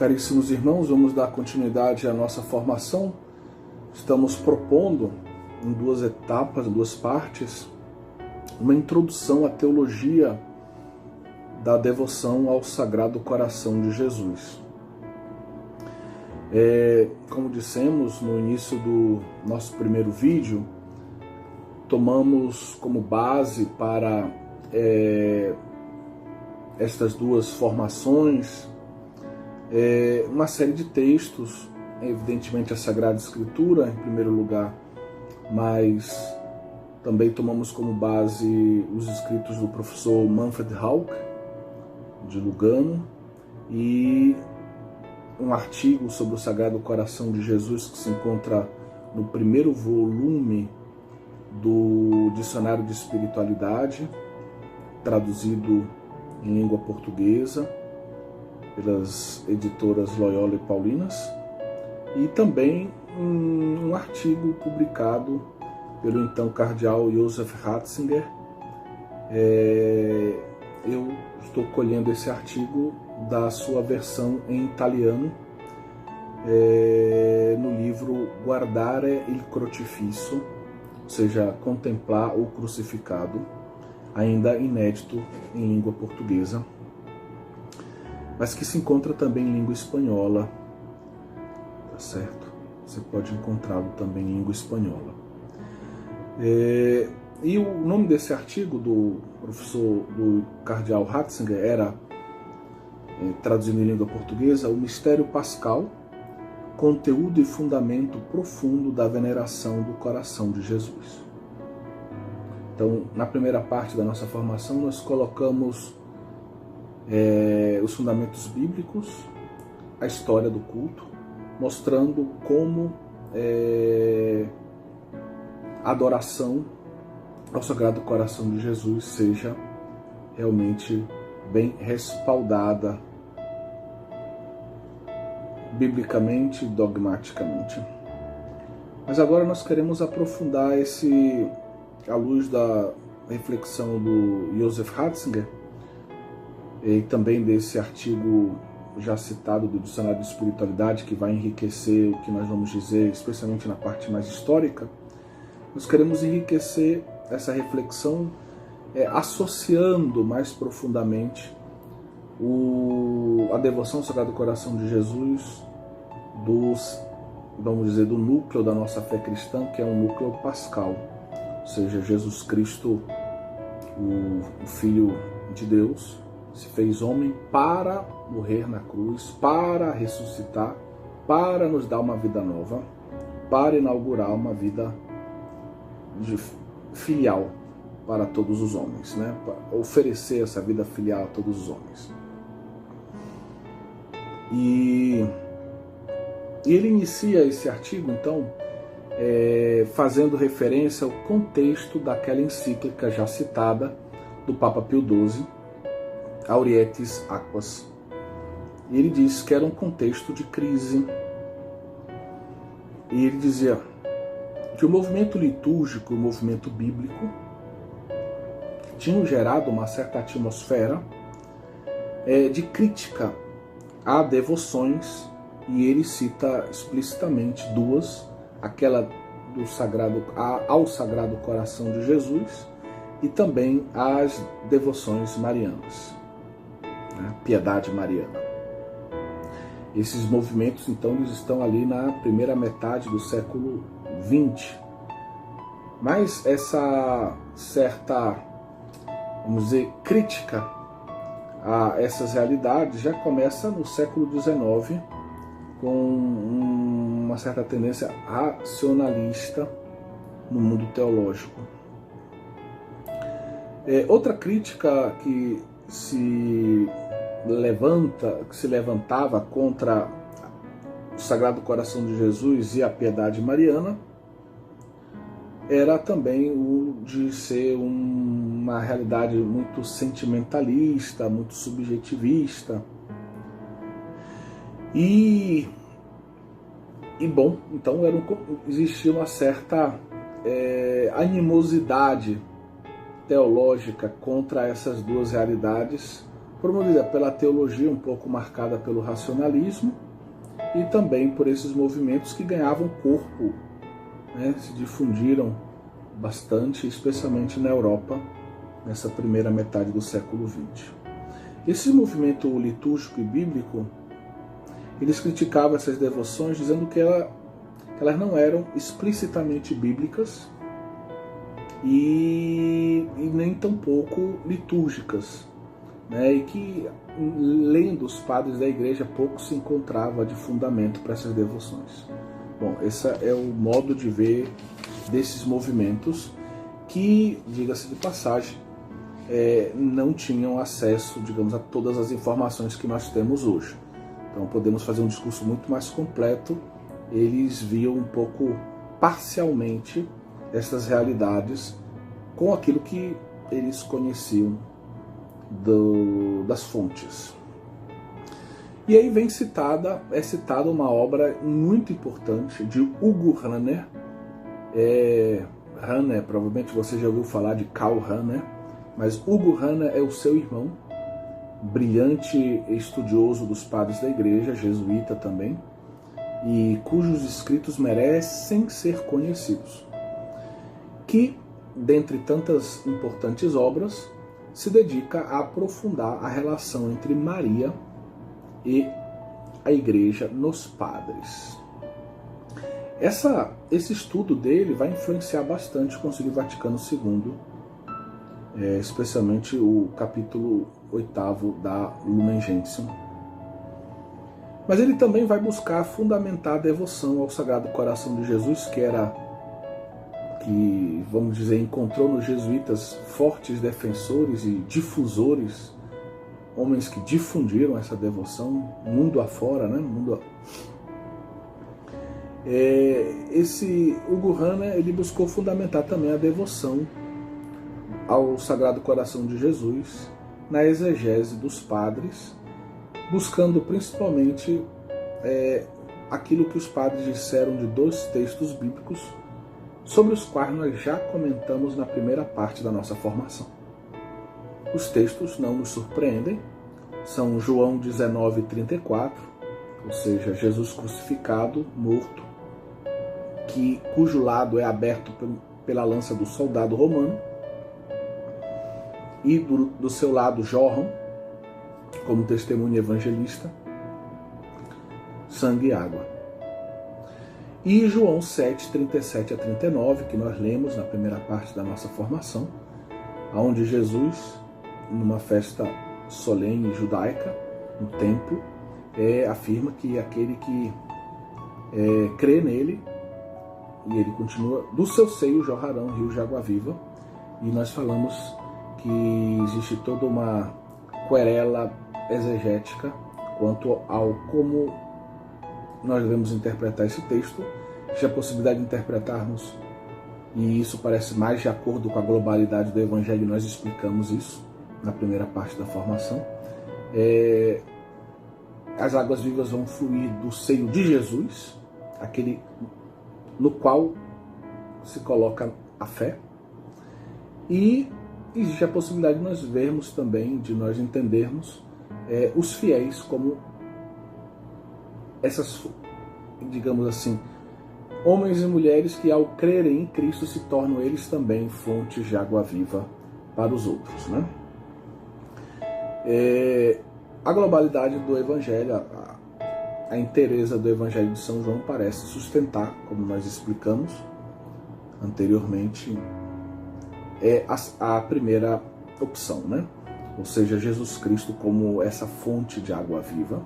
Caríssimos irmãos, vamos dar continuidade à nossa formação. Estamos propondo, em duas etapas, duas partes, uma introdução à teologia da devoção ao Sagrado Coração de Jesus. Como dissemos no início do nosso primeiro vídeo, tomamos como base para estas duas formações uma série de textos, evidentemente a Sagrada Escritura em primeiro lugar, mas também tomamos como base os escritos do professor Manfred Hauck, de Lugano, e um artigo sobre o Sagrado Coração de Jesus que se encontra no primeiro volume do Dicionário de Espiritualidade, traduzido em língua portuguesa pelas editoras Loyola e Paulinas, e também um artigo publicado pelo então cardeal Joseph Ratzinger. Eu estou colhendo esse artigo da sua versão em italiano, no livro Guardare il Crocifisso, ou seja, Contemplar o Crucificado, ainda inédito em língua portuguesa, mas que se encontra também em língua espanhola, tá certo? Você pode encontrá-lo também em língua espanhola. E o nome desse artigo do professor, do cardeal Ratzinger, era, traduzido em língua portuguesa, O Mistério Pascal, Conteúdo e Fundamento Profundo da Veneração do Coração de Jesus. Então, na primeira parte da nossa formação, nós colocamos os fundamentos bíblicos, a história do culto, mostrando como a adoração ao Sagrado Coração de Jesus seja realmente bem respaldada biblicamente e dogmaticamente. Mas agora nós queremos aprofundar à luz da reflexão do Joseph Ratzinger e também desse artigo já citado do Dicionário de Espiritualidade, que vai enriquecer o que nós vamos dizer, especialmente na parte mais histórica. Nós queremos enriquecer essa reflexão associando mais profundamente a devoção ao Sagrado Coração de Jesus do núcleo da nossa fé cristã, que é um núcleo pascal, ou seja, Jesus Cristo, o Filho de Deus, se fez homem para morrer na cruz, para ressuscitar, para nos dar uma vida nova, para inaugurar uma vida filial para todos os homens, né? Para oferecer essa vida filial a todos os homens. E ele inicia esse artigo, então, fazendo referência ao contexto daquela encíclica já citada do Papa Pio XII, Aurietis Aquas. E ele diz que era um contexto de crise. E ele dizia que o movimento litúrgico e o movimento bíblico tinham gerado uma certa atmosfera de crítica a devoções, e ele cita explicitamente duas, aquela ao Sagrado Coração de Jesus e também as devoções marianas, né? Piedade mariana. Esses movimentos, então, eles estão ali na primeira metade do século XX. Mas essa certa, vamos dizer, crítica a essas realidades já começa no século XIX, com uma certa tendência racionalista no mundo teológico. Outra crítica que se levantava contra o Sagrado Coração de Jesus e a piedade mariana era também o de ser uma realidade muito sentimentalista, muito subjetivista. E bom, então existia uma certa animosidade teológica contra essas duas realidades promovida pela teologia um pouco marcada pelo racionalismo e também por esses movimentos que ganhavam corpo, né, se difundiram bastante, especialmente na Europa, nessa primeira metade do século XX. Esse movimento litúrgico e bíblico, eles criticavam essas devoções dizendo que elas não eram explicitamente bíblicas e nem tampouco litúrgicas, né? E que, lendo os padres da igreja, pouco se encontrava de fundamento para essas devoções. Bom, esse é o modo de ver desses movimentos que, diga-se de passagem, não tinham acesso, digamos, a todas as informações que nós temos hoje. Então podemos fazer um discurso muito mais completo. Eles viam um pouco parcialmente essas realidades com aquilo que eles conheciam das fontes. E aí é citada uma obra muito importante de Hugo Rahner. Rahner, provavelmente você já ouviu falar de Karl Rahner, mas Hugo Rahner é o seu irmão, brilhante estudioso dos padres da igreja, jesuíta também, e cujos escritos merecem ser conhecidos, que, dentre tantas importantes obras, se dedica a aprofundar a relação entre Maria e a igreja nos padres. Esse estudo dele vai influenciar bastante o Concílio Vaticano II, especialmente o capítulo 8º da Lumen Gentium. Mas ele também vai buscar fundamentar a devoção ao Sagrado Coração de Jesus, que, vamos dizer, encontrou nos jesuítas fortes defensores e difusores, homens que difundiram essa devoção mundo afora, né? Esse Hugo Rahner, ele buscou fundamentar também a devoção ao Sagrado Coração de Jesus na exegese dos padres, buscando principalmente aquilo que os padres disseram de dois textos bíblicos sobre os quais nós já comentamos na primeira parte da nossa formação. Os textos não nos surpreendem, são João 19:34, ou seja, Jesus crucificado, morto, cujo lado é aberto pela lança do soldado romano, e do seu lado jorram, como testemunho evangelista, sangue e água. E João 7:37-39, que nós lemos na primeira parte da nossa formação, onde Jesus, numa festa solene judaica, no templo, afirma que aquele que crê nele, e ele continua, do seu seio jorrarão rios de água viva. E nós falamos que existe toda uma querela exegética quanto ao como nós devemos interpretar esse texto. Existe a possibilidade de interpretarmos, e isso parece mais de acordo com a globalidade do Evangelho, nós explicamos isso na primeira parte da formação. As águas vivas vão fluir do seio de Jesus, aquele no qual se coloca a fé, e existe a possibilidade de nós vermos também, de nós entendermos os fiéis como essas, digamos assim, homens e mulheres que, ao crerem em Cristo, se tornam eles também fontes de água viva para os outros, né? A globalidade do Evangelho, a inteireza do Evangelho de São João parece sustentar, como nós explicamos anteriormente, a primeira opção, né? Ou seja, Jesus Cristo como essa fonte de água viva,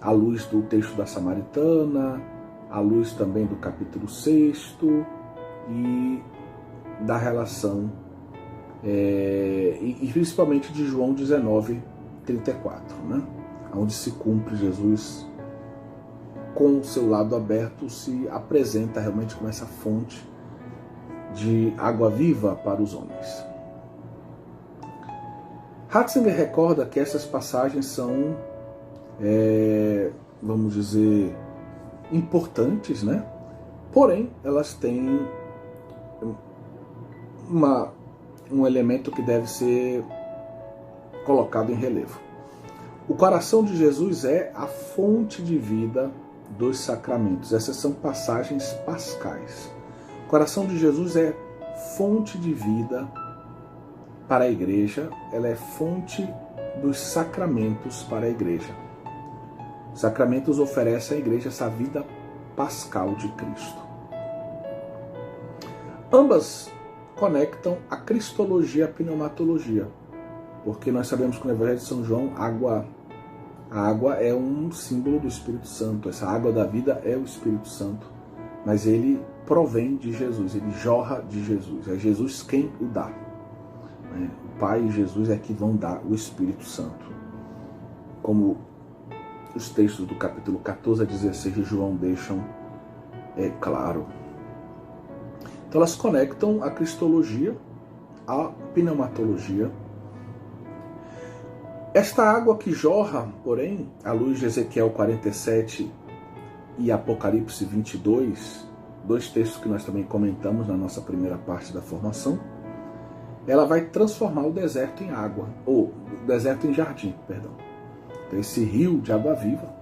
à luz do texto da Samaritana, à luz também do capítulo 6 e da relação, e principalmente de João 19:34, né? Onde se cumpre Jesus com o seu lado aberto, se apresenta realmente como essa fonte de água viva para os homens. Ratzinger recorda que essas passagens são, vamos dizer, importantes, né? Porém, elas têm um elemento que deve ser colocado em relevo. O coração de Jesus é a fonte de vida dos sacramentos. Essas são passagens pascais. O coração de Jesus é fonte de vida para a igreja, ela é fonte dos sacramentos para a igreja. Os sacramentos oferecem à igreja essa vida pascal de Cristo. Ambas conectam a cristologia e a pneumatologia, porque nós sabemos que no Evangelho de São João a água é um símbolo do Espírito Santo. Essa água da vida é o Espírito Santo, mas ele provém de Jesus, ele jorra de Jesus, é Jesus quem o dá. O Pai e Jesus é que vão dar o Espírito Santo, como os textos do capítulo 14 a 16 de João deixam claro. Então elas conectam a cristologia à pneumatologia. Esta água que jorra, porém, à luz de Ezequiel 47 e Apocalipse 22, dois textos que nós também comentamos na nossa primeira parte da formação, ela vai transformar o deserto em água, ou o deserto em jardim, perdão. Então, esse rio de água viva,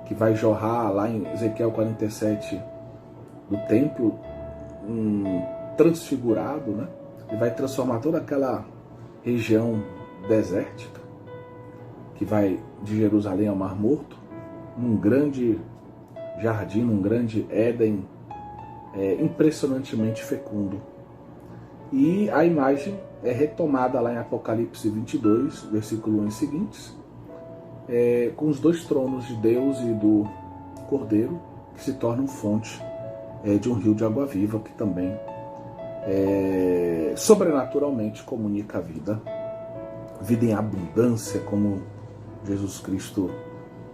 que vai jorrar lá em Ezequiel 47 do templo, transfigurado, né? E vai transformar toda aquela região desértica, que vai de Jerusalém ao Mar Morto, num grande jardim, num grande Éden, impressionantemente fecundo. E a imagem é retomada lá em Apocalipse 22, versículo 1 e seguintes, com os dois tronos de Deus e do Cordeiro, que se tornam fonte de um rio de água viva, que também sobrenaturalmente comunica a vida em abundância, como Jesus Cristo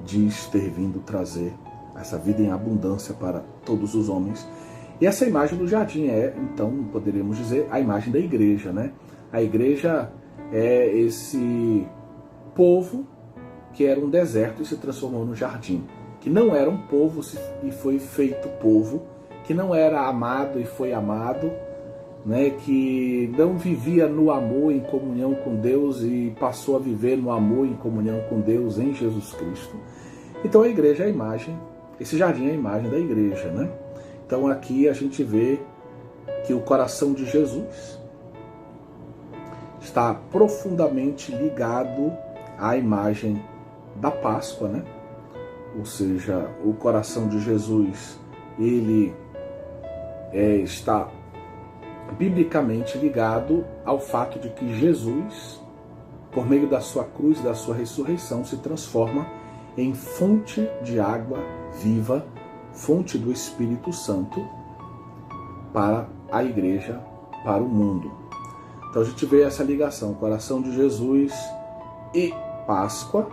diz ter vindo trazer essa vida em abundância para todos os homens. E essa imagem do jardim então, poderíamos dizer, a imagem da igreja, né? A igreja é esse povo que era um deserto e se transformou no jardim, que não era um povo e foi feito povo, que não era amado e foi amado, né? Que não vivia no amor em comunhão com Deus e passou a viver no amor em comunhão com Deus em Jesus Cristo. Então a igreja é a imagem, esse jardim é a imagem da igreja, né? Então aqui a gente vê que o coração de Jesus está profundamente ligado à imagem da Páscoa, né? Ou seja, o coração de Jesus, ele está biblicamente ligado ao fato de que Jesus, por meio da sua cruz e da sua ressurreição, se transforma em fonte de água viva, fonte do Espírito Santo para a igreja, para o mundo. Então a gente vê essa ligação, coração de Jesus e Páscoa,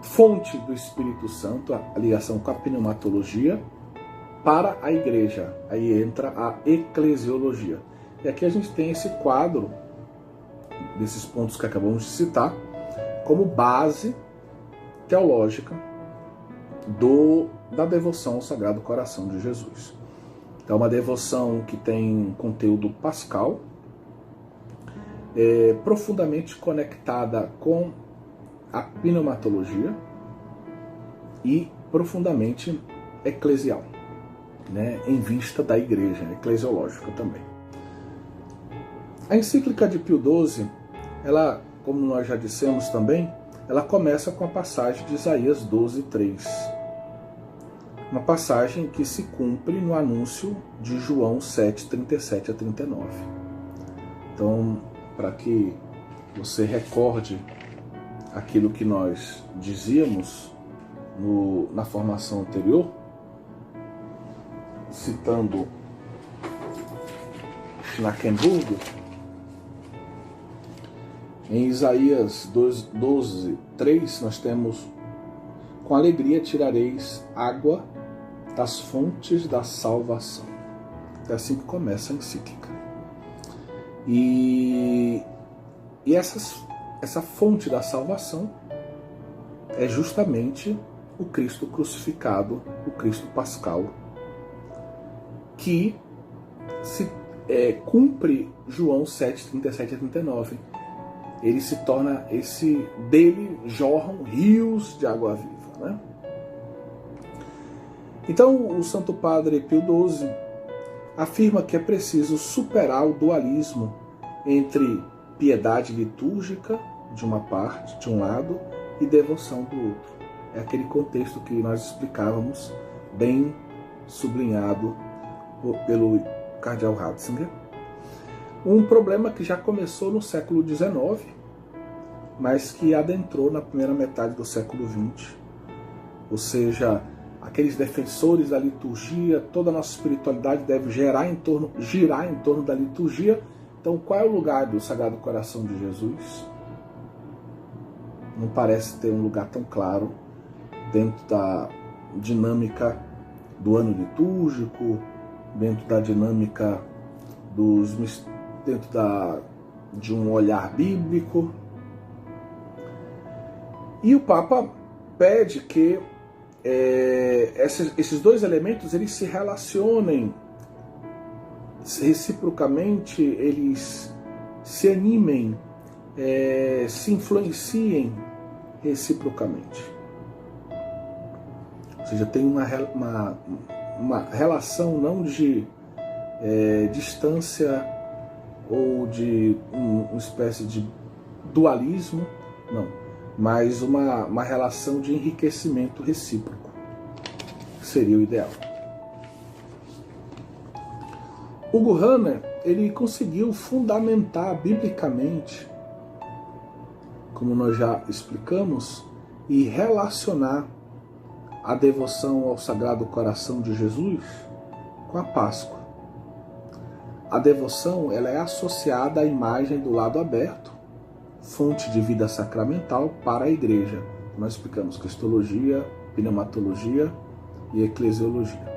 fonte do Espírito Santo, a ligação com a pneumatologia, para a igreja. Aí entra a eclesiologia. E aqui a gente tem esse quadro desses pontos que acabamos de citar como base teológica da devoção ao Sagrado Coração de Jesus. É uma devoção que tem conteúdo pascal, profundamente conectada com a pneumatologia e profundamente eclesial, né, em vista da igreja, eclesiológica também. A encíclica de Pio XII, ela, como nós já dissemos também, ela começa com a passagem de Isaías 12:3. Uma passagem que se cumpre no anúncio de João 7:37 a 39. Então, para que você recorde aquilo que nós dizíamos na formação anterior, citando Schnakenburg, em Isaías 12:3 nós temos: com alegria tirareis água das fontes da salvação. É assim que começa a encíclica. E essa fonte da salvação é justamente o Cristo crucificado, o Cristo pascal, que se cumpre João 7, 37 a 39. Ele se torna dele jorram rios de água viva, né? Então, o Santo Padre Pio XII afirma que é preciso superar o dualismo entre piedade litúrgica de uma parte, de um lado, e devoção do outro. É aquele contexto que nós explicávamos, bem sublinhado pelo cardeal Ratzinger. Um problema que já começou no século XIX, mas que adentrou na primeira metade do século XX. Ou seja, aqueles defensores da liturgia, toda a nossa espiritualidade deve girar em torno da liturgia. Então, qual é o lugar do Sagrado Coração de Jesus? Não parece ter um lugar tão claro dentro da dinâmica do ano litúrgico, dentro da dinâmica de um olhar bíblico. E o Papa pede que esses dois elementos eles se relacionem reciprocamente, eles se animem, se influenciem reciprocamente. Ou seja, tem uma relação não de distância ou de uma espécie de dualismo, não, mas uma relação de enriquecimento recíproco, que seria o ideal. Hugo Rahner, ele conseguiu fundamentar biblicamente, como nós já explicamos, e relacionar a devoção ao Sagrado Coração de Jesus com a Páscoa. A devoção ela é associada à imagem do lado aberto, fonte de vida sacramental para a Igreja. Nós explicamos cristologia, pneumatologia e eclesiologia.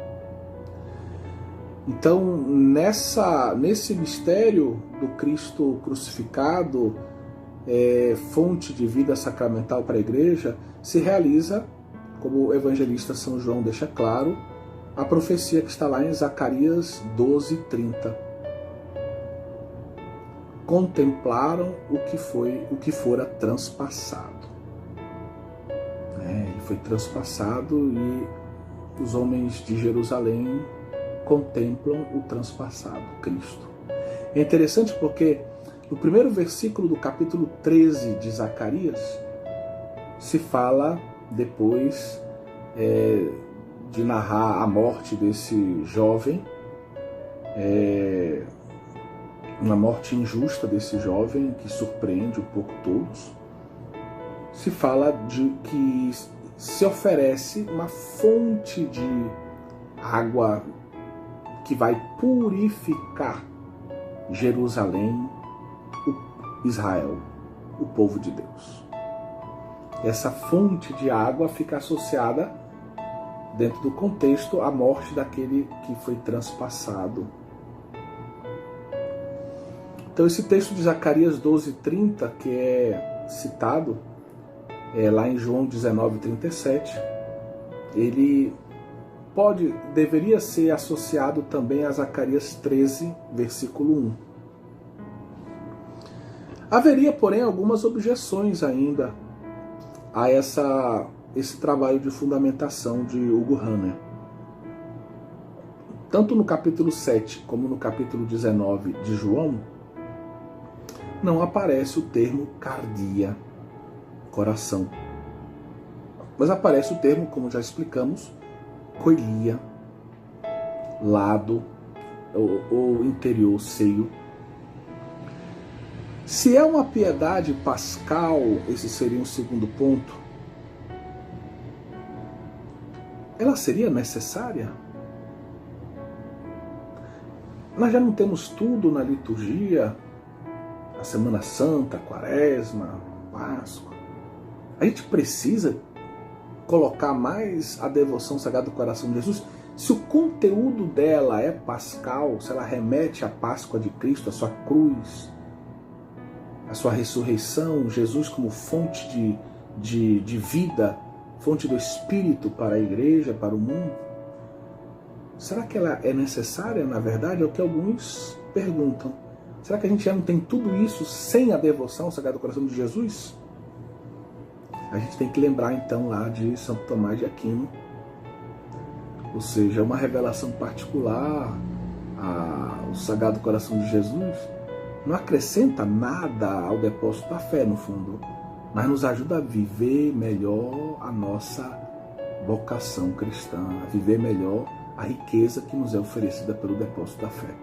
Então, nesse mistério do Cristo crucificado, fonte de vida sacramental para a Igreja, se realiza, como o evangelista São João deixa claro, a profecia que está lá em Zacarias 12:30. Contemplaram o que fora transpassado. Ele foi transpassado e os homens de Jerusalém contemplam o transpassado, Cristo. É interessante porque no primeiro versículo do capítulo 13 de Zacarias se fala depois de narrar a morte desse jovem, uma morte injusta desse jovem que surpreende um pouco todos. Se fala de que se oferece uma fonte de água que vai purificar Jerusalém, Israel, o povo de Deus. Essa fonte de água fica associada, dentro do contexto, à morte daquele que foi transpassado. Então esse texto de Zacarias 12:30, que é citado lá em João 19:37, ele deveria ser associado também a Zacarias 13, versículo 1. Haveria, porém, algumas objeções ainda a esse trabalho de fundamentação de Hugo Rahner. Tanto no capítulo 7 como no capítulo 19 de João, não aparece o termo cardia, coração. Mas aparece o termo, como já explicamos, coilia, lado ou interior, seio. Se é uma piedade pascal, esse seria um segundo ponto, ela seria necessária? Nós já não temos tudo na liturgia, a Semana Santa, a Quaresma, a Páscoa. A gente precisa colocar mais a devoção ao Sagrado Coração de Jesus? Se o conteúdo dela é pascal, se ela remete à Páscoa de Cristo, à sua cruz, à sua ressurreição, Jesus como fonte de vida, fonte do Espírito para a Igreja, para o mundo, será que ela é necessária, na verdade? É o que alguns perguntam: será que a gente já não tem tudo isso sem a devoção ao Sagrado Coração de Jesus? A gente tem que lembrar então lá de Santo Tomás de Aquino, ou seja, uma revelação particular ao Sagrado Coração de Jesus não acrescenta nada ao depósito da fé, no fundo, mas nos ajuda a viver melhor a nossa vocação cristã, a viver melhor a riqueza que nos é oferecida pelo depósito da fé.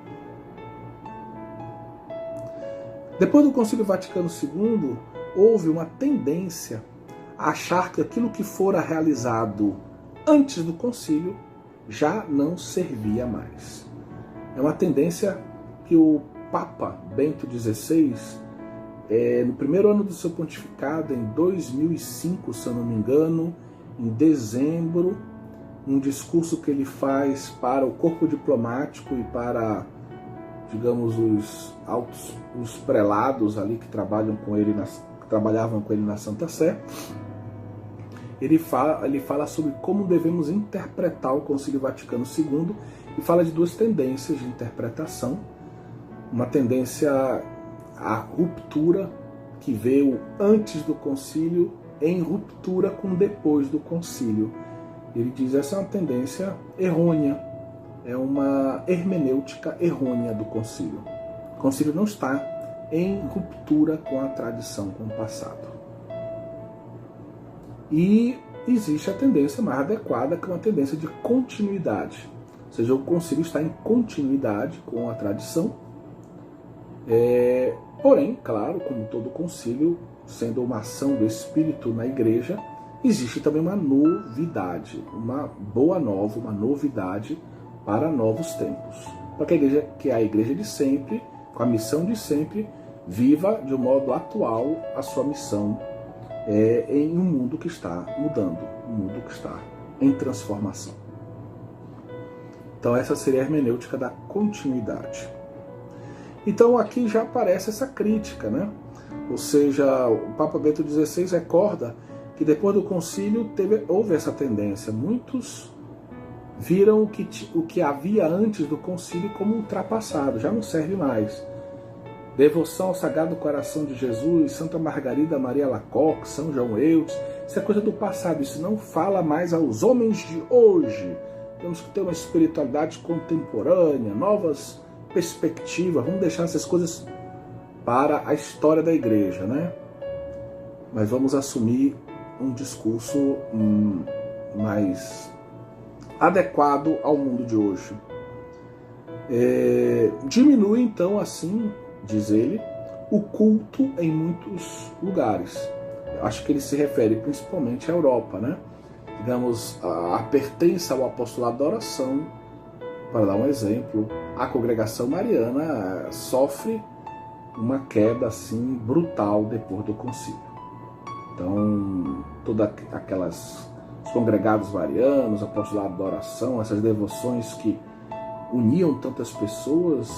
Depois do Concílio Vaticano II, houve uma tendência a achar que aquilo que fora realizado antes do concílio já não servia mais. É uma tendência que o Papa Bento XVI, no primeiro ano do seu pontificado, em 2005, se eu não me engano, em dezembro, um discurso que ele faz para o corpo diplomático e para, digamos, os prelados ali que trabalhavam com ele na Santa Sé, ele fala sobre como devemos interpretar o Concílio Vaticano II e fala de duas tendências de interpretação. Uma tendência à ruptura, que veio antes do concílio, em ruptura com depois do concílio. Ele diz: essa é uma tendência errônea, é uma hermenêutica errônea do concílio. O concílio não está em ruptura com a tradição, com o passado. E existe a tendência mais adequada, que é uma tendência de continuidade. Ou seja, o concílio está em continuidade com a tradição. Porém, claro, como todo concílio, sendo uma ação do Espírito na Igreja, existe também uma novidade, uma boa nova, uma novidade para novos tempos. Para que a Igreja, que é a Igreja de sempre, com a missão de sempre, viva de um modo atual a sua missão em um mundo que está mudando, um mundo que está em transformação. Então essa seria a hermenêutica da continuidade. Então aqui já aparece essa crítica, né? Ou seja, o Papa Bento XVI recorda que depois do concílio houve essa tendência. Muitos viram o que havia antes do concílio como ultrapassado, já não serve mais. Devoção ao Sagrado Coração de Jesus, Santa Margarida Maria Alacoque, São João Eudes, isso é coisa do passado, isso não fala mais aos homens de hoje. Temos que ter uma espiritualidade contemporânea, novas perspectivas, vamos deixar essas coisas para a história da Igreja, né? Mas vamos assumir um discurso mais adequado ao mundo de hoje. Diminui então, assim, diz ele, o culto em muitos lugares. Acho que ele se refere principalmente à Europa, né? Digamos, a pertença ao apostolado da oração, para dar um exemplo, a congregação mariana sofre uma queda assim brutal depois do concílio. Então, todos os congregados marianos, apostolado da oração, essas devoções que uniam tantas pessoas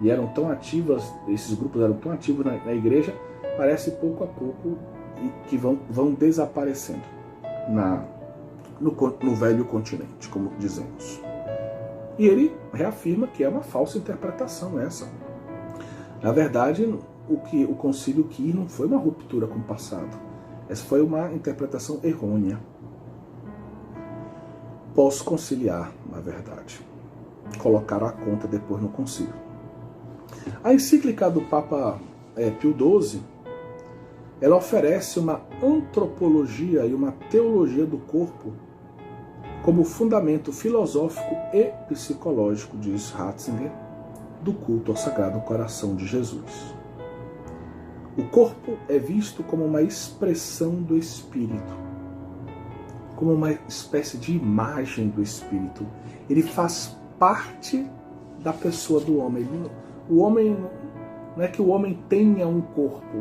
e eram tão ativas, esses grupos eram tão ativos na igreja, parece pouco a pouco que vão desaparecendo no velho continente, como dizemos. E ele reafirma que é uma falsa interpretação essa. Na verdade, o concílio que não foi uma ruptura com o passado. Essa foi uma interpretação errônea. Pós-conciliar, na verdade. Colocaram a conta depois no concílio. A encíclica do Papa Pio XII, ela oferece uma antropologia e uma teologia do corpo como fundamento filosófico e psicológico, diz Ratzinger, do culto ao Sagrado Coração de Jesus. O corpo é visto como uma expressão do Espírito, como uma espécie de imagem do Espírito. Ele faz parte da pessoa do homem. O homem, não é que o homem tenha um corpo,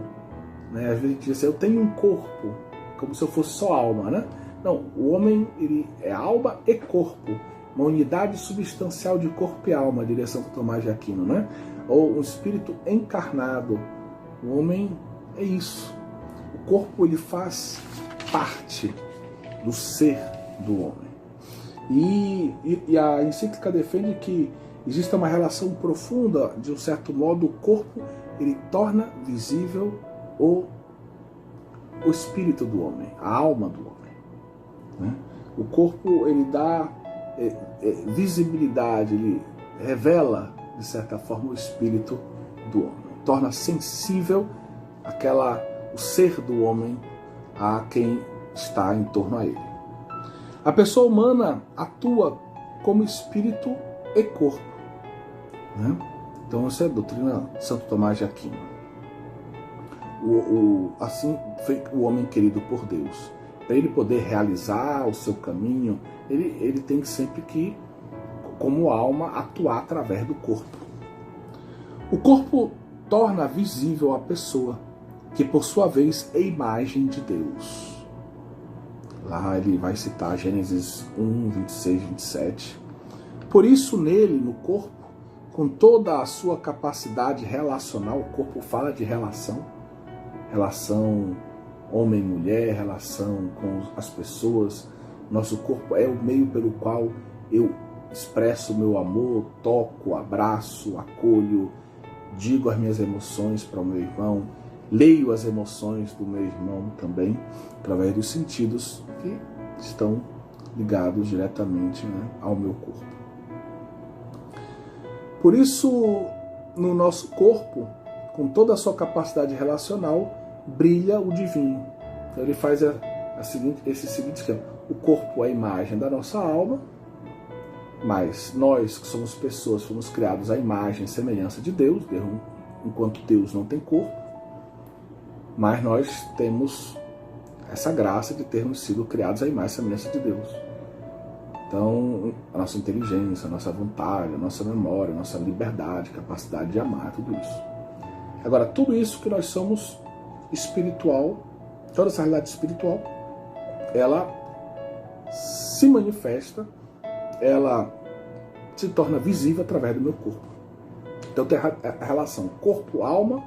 né? Às vezes diz assim, eu tenho um corpo, como se eu fosse só alma, né? Não, o homem ele é alma e corpo, uma unidade substancial de corpo e alma, diria Santo Tomás de Aquino, né? Ou um espírito encarnado. O homem é isso. O corpo ele faz parte do ser do homem. E a encíclica defende que existe uma relação profunda, de um certo modo, o corpo ele torna visível o espírito do homem, a alma do homem, né? O corpo ele dá visibilidade, ele revela, de certa forma, o espírito do homem, torna sensível o ser do homem a quem está em torno a ele. A pessoa humana atua como espírito e corpo, né? Então essa é a doutrina de Santo Tomás de Aquino. Assim foi o homem querido por Deus. Para ele poder realizar o seu caminho, ele tem sempre que, como alma, atuar através do corpo. O corpo torna visível a pessoa, que por sua vez é imagem de Deus. Lá ele vai citar Gênesis 1, 26, 27. Por isso, nele, no corpo, com toda a sua capacidade relacional, o corpo fala de relação homem e mulher, relação com as pessoas. Nosso corpo é o meio pelo qual eu expresso o meu amor, toco, abraço, acolho, digo as minhas emoções para o meu irmão, leio as emoções do meu irmão também, através dos sentidos que estão ligados diretamente, né, ao meu corpo. Por isso, no nosso corpo, com toda a sua capacidade relacional, brilha o divino. Então ele faz esse seguinte esquema: o corpo é a imagem da nossa alma, mas nós que somos pessoas, fomos criados à imagem e semelhança de Deus, enquanto Deus não tem corpo, mas nós temos essa graça de termos sido criados à imagem e semelhança de Deus. Então, a nossa inteligência, a nossa vontade, a nossa memória, a nossa liberdade, capacidade de amar, tudo isso. Agora, tudo isso que nós somos espiritual, toda essa realidade espiritual, ela se manifesta, ela se torna visível através do meu corpo. Então tem a relação corpo-alma,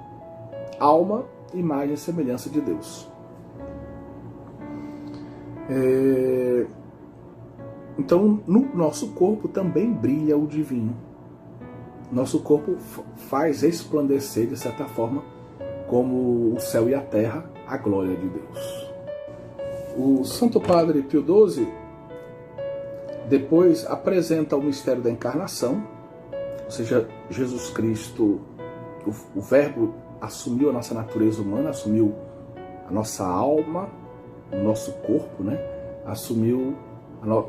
alma, imagem e semelhança de Deus. Então, no nosso corpo também brilha o divino. Nosso corpo faz resplandecer, de certa forma, como o céu e a terra, a glória de Deus. O Santo Padre Pio XII depois apresenta o mistério da encarnação, ou seja, Jesus Cristo, o Verbo assumiu a nossa natureza humana, assumiu a nossa alma, o nosso corpo, né? Assumiu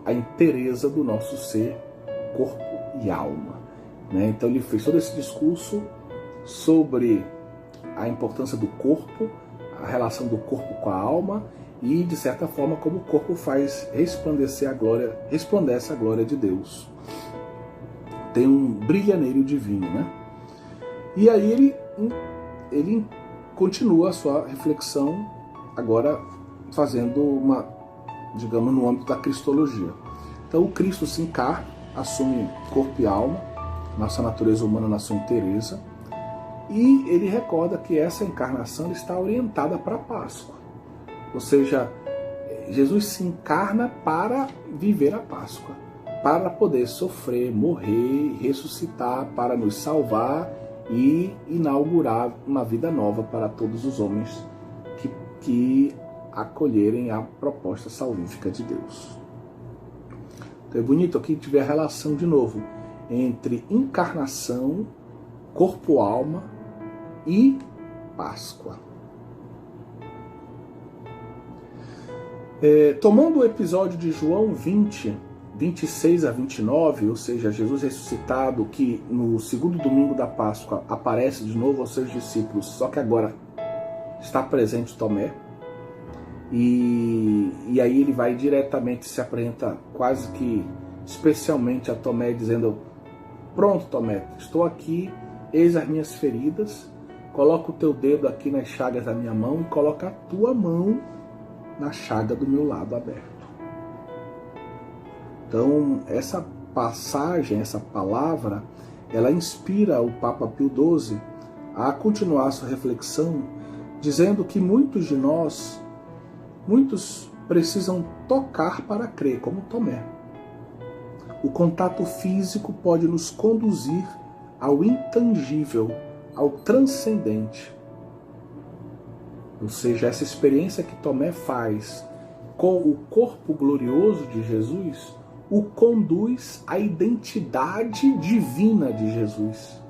a inteireza do nosso ser, corpo e alma, né? Então ele fez todo esse discurso sobre a importância do corpo, a relação do corpo com a alma e, de certa forma, como o corpo faz resplandece a glória de Deus. Tem um brilhaneiro divino, né? E aí ele continua a sua reflexão, agora fazendo digamos, no âmbito da cristologia. Então o Cristo se encarna, assume corpo e alma, nossa natureza humana na sua inteireza, e ele recorda que essa encarnação está orientada para a Páscoa. Ou seja, Jesus se encarna para viver a Páscoa, para poder sofrer, morrer, ressuscitar, para nos salvar e inaugurar uma vida nova para todos os homens que acolherem a proposta salvífica de Deus. Então é bonito aqui tiver a relação de novo entre encarnação, corpo-alma e Páscoa. Tomando o episódio de João 20, 26 a 29, ou seja, Jesus ressuscitado, que no segundo domingo da Páscoa aparece de novo aos seus discípulos, só que agora está presente Tomé, e aí ele vai diretamente, se apresenta quase que especialmente a Tomé, dizendo: pronto, Tomé, estou aqui, eis as minhas feridas, coloca o teu dedo aqui nas chagas da minha mão e coloca a tua mão na chaga do meu lado aberto. Então, essa passagem, essa palavra, ela inspira o Papa Pio XII a continuar sua reflexão, dizendo que muitos de nós, muitos precisam tocar para crer, como Tomé. O contato físico pode nos conduzir ao intangível, ao transcendente. Ou seja, essa experiência que Tomé faz com o corpo glorioso de Jesus o conduz à identidade divina de Jesus.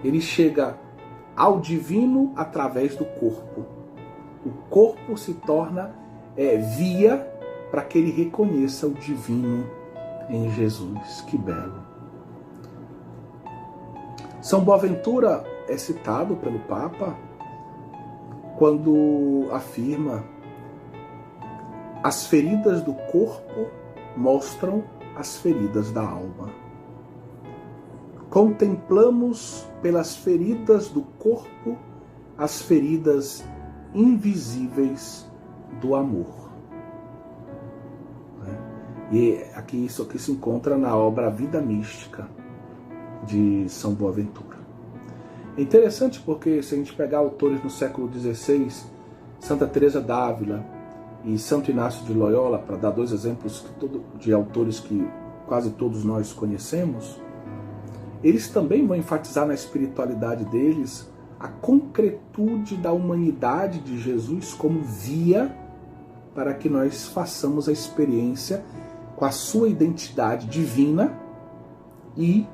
Ele chega ao divino através do corpo. O corpo se torna via para que ele reconheça o divino em Jesus. Que belo! São Boaventura é citado pelo Papa quando afirma: as feridas do corpo mostram as feridas da alma. Contemplamos pelas feridas do corpo as feridas invisíveis do amor. E aqui, isso aqui se encontra na obra Vida Mística de São Boaventura. É interessante porque, se a gente pegar autores no século XVI, Santa Teresa d'Ávila e Santo Inácio de Loyola, para dar dois exemplos de autores que quase todos nós conhecemos, eles também vão enfatizar na espiritualidade deles a concretude da humanidade de Jesus como via para que nós façamos a experiência com a sua identidade divina e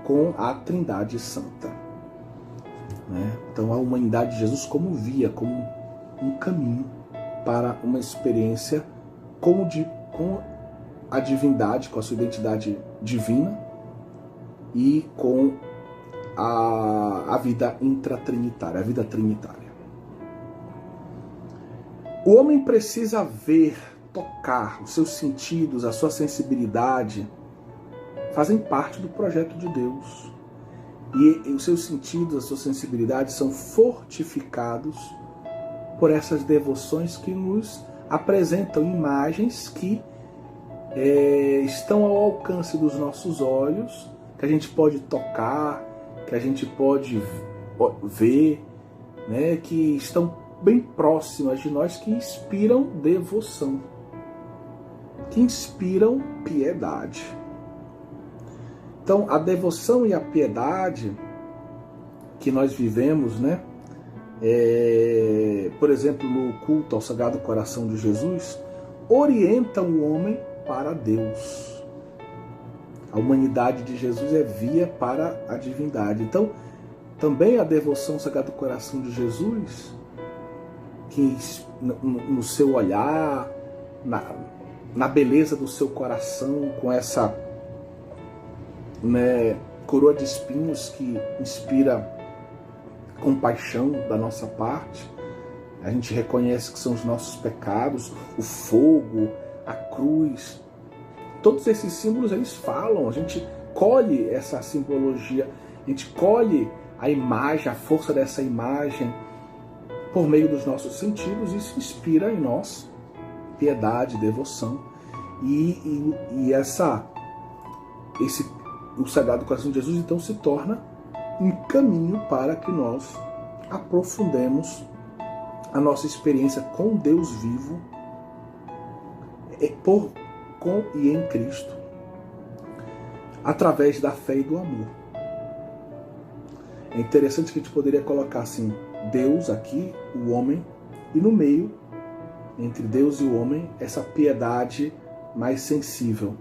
com a Trindade Santa. Então a humanidade de Jesus como via, como um caminho para uma experiência com a divindade, com a sua identidade divina e com a vida intratrinitária, a vida trinitária. O homem precisa ver, tocar, os seus sentidos, a sua sensibilidade fazem parte do projeto de Deus. E os seus sentidos, a sua sensibilidade são fortificados por essas devoções que nos apresentam imagens que estão ao alcance dos nossos olhos, que a gente pode tocar, que a gente pode ver, né, que estão bem próximas de nós, que inspiram devoção, que inspiram piedade. Então, a devoção e a piedade que nós vivemos, né, por exemplo, no culto ao Sagrado Coração de Jesus, orientam o homem para Deus. A humanidade de Jesus é via para a divindade. Então, também a devoção ao Sagrado Coração de Jesus, que no seu olhar, na beleza do seu coração, com essa coroa de espinhos que inspira compaixão da nossa parte, a gente reconhece que são os nossos pecados, o fogo, a cruz, todos esses símbolos eles falam, a gente colhe essa simbologia, a gente colhe a imagem, a força dessa imagem por meio dos nossos sentidos, isso inspira em nós piedade, devoção e o Sagrado Coração de Jesus então se torna um caminho para que nós aprofundemos a nossa experiência com Deus vivo, com e em Cristo, através da fé e do amor. É interessante que a gente poderia colocar assim, Deus aqui, o homem, e no meio, entre Deus e o homem, essa piedade mais sensível,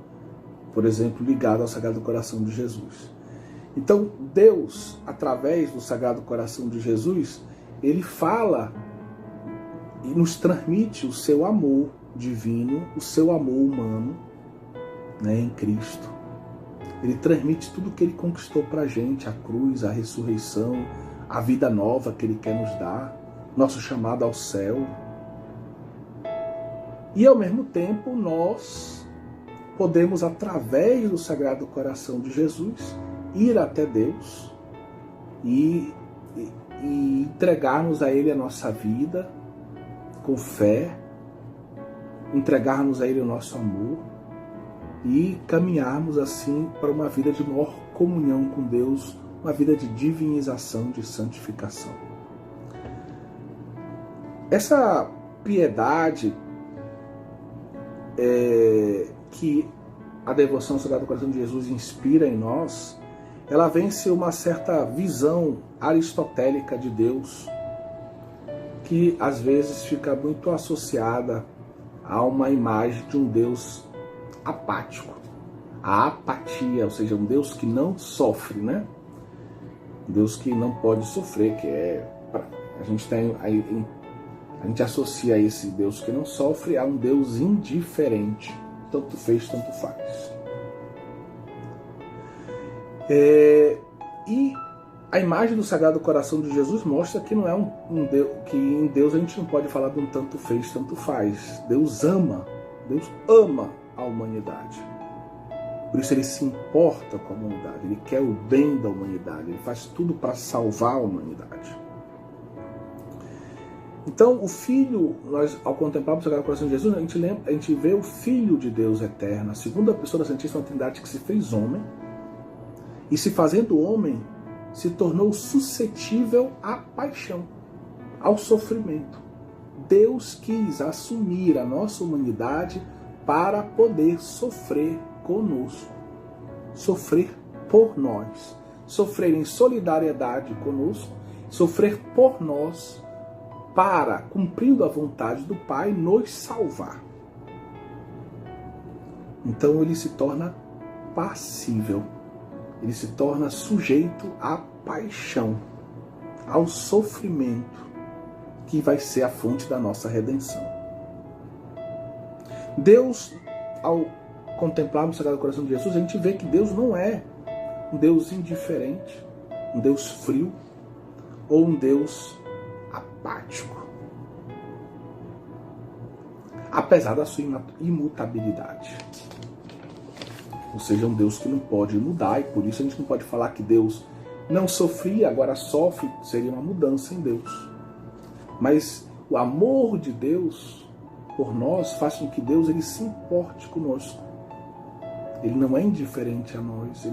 por exemplo, ligada ao Sagrado Coração de Jesus. Então, Deus, através do Sagrado Coração de Jesus, ele fala e nos transmite o seu amor divino, o seu amor humano, né, em Cristo. Ele transmite tudo que ele conquistou para a gente, a cruz, a ressurreição, a vida nova que ele quer nos dar, nosso chamado ao céu. E ao mesmo tempo nós podemos, através do Sagrado Coração de Jesus, ir até Deus e entregarmos a Ele a nossa vida com fé, entregarmos a Ele o nosso amor e caminharmos assim para uma vida de maior comunhão com Deus, uma vida de divinização, de santificação. Essa piedade que a devoção ao Sagrado Coração de Jesus inspira em nós, ela vence uma certa visão aristotélica de Deus, que às vezes fica muito associada a uma imagem de um Deus apático. A apatia, ou seja, um Deus que não sofre, né? Um Deus que não pode sofrer, que é... A gente associa esse Deus que não sofre a um Deus indiferente. Tanto fez, tanto faz. E a imagem do Sagrado Coração de Jesus mostra que não é um Deus, que em Deus a gente não pode falar de um tanto fez, tanto faz. Deus ama a humanidade. Por isso ele se importa com a humanidade, ele quer o bem da humanidade, ele faz tudo para salvar a humanidade. Então o Filho, nós ao contemplarmos o Sagrado Coração de Jesus, a gente vê o Filho de Deus eterno, a segunda pessoa da Santíssima Trindade que se fez homem, e se fazendo homem, se tornou suscetível à paixão, ao sofrimento. Deus quis assumir a nossa humanidade para poder sofrer conosco, sofrer por nós, sofrer em solidariedade conosco, sofrer por nós, para, cumprindo a vontade do Pai, nos salvar. Então ele se torna passível, ele se torna sujeito à paixão, ao sofrimento, que vai ser a fonte da nossa redenção. Deus, ao contemplarmos o Sagrado Coração de Jesus, a gente vê que Deus não é um Deus indiferente, um Deus frio, ou um Deus apático. Apesar da sua imutabilidade. Ou seja, um Deus que não pode mudar, e por isso a gente não pode falar que Deus não sofria, agora sofre, seria uma mudança em Deus. Mas o amor de Deus por nós faz com que Deus ele se importe conosco. Ele não é indiferente a nós,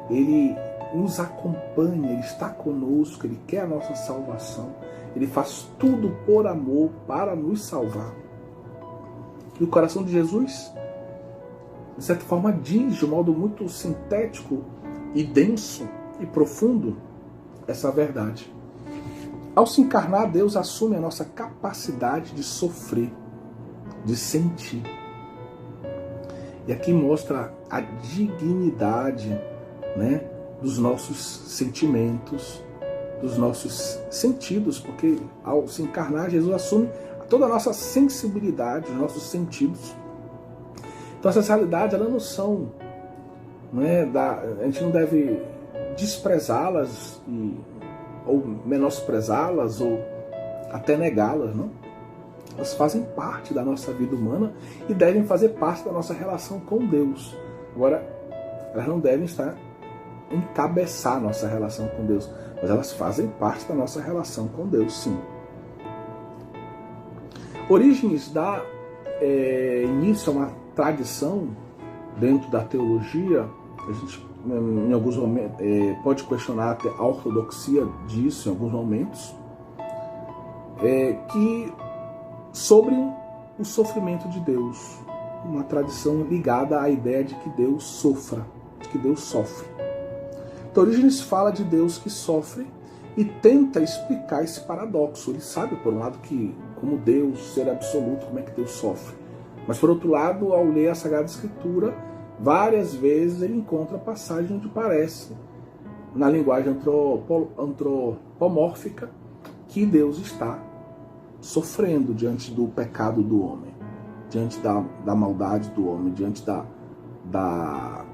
ele nos acompanha, ele está conosco, ele quer a nossa salvação, ele faz tudo por amor para nos salvar. E o coração de Jesus, de certa forma, diz de um modo muito sintético e denso e profundo essa verdade. Ao se encarnar, Deus assume a nossa capacidade de sofrer, de sentir. E aqui mostra a dignidade, né, dos nossos sentimentos, dos nossos sentidos, porque ao se encarnar, Jesus assume toda a nossa sensibilidade, os nossos sentidos. Então essas realidades, elas não são, a gente não deve desprezá-las ou menosprezá-las ou até negá-las, não? Elas fazem parte da nossa vida humana e devem fazer parte da nossa relação com Deus. Agora, elas não devem encabeçar a nossa relação com Deus, mas elas fazem parte da nossa relação com Deus, sim. Origens dá início a uma tradição dentro da teologia. A gente, em alguns momentos, pode questionar até a ortodoxia disso em alguns momentos, que sobre o sofrimento de Deus, uma tradição ligada à ideia de que Deus sofra, de que Deus sofre. Então, Orígenes fala de Deus que sofre e tenta explicar esse paradoxo. Ele sabe, por um lado, que como Deus, ser absoluto, como é que Deus sofre. Mas, por outro lado, ao ler a Sagrada Escritura, várias vezes ele encontra passagens onde parece, na linguagem antropomórfica, que Deus está sofrendo diante do pecado do homem, diante da maldade do homem, diante da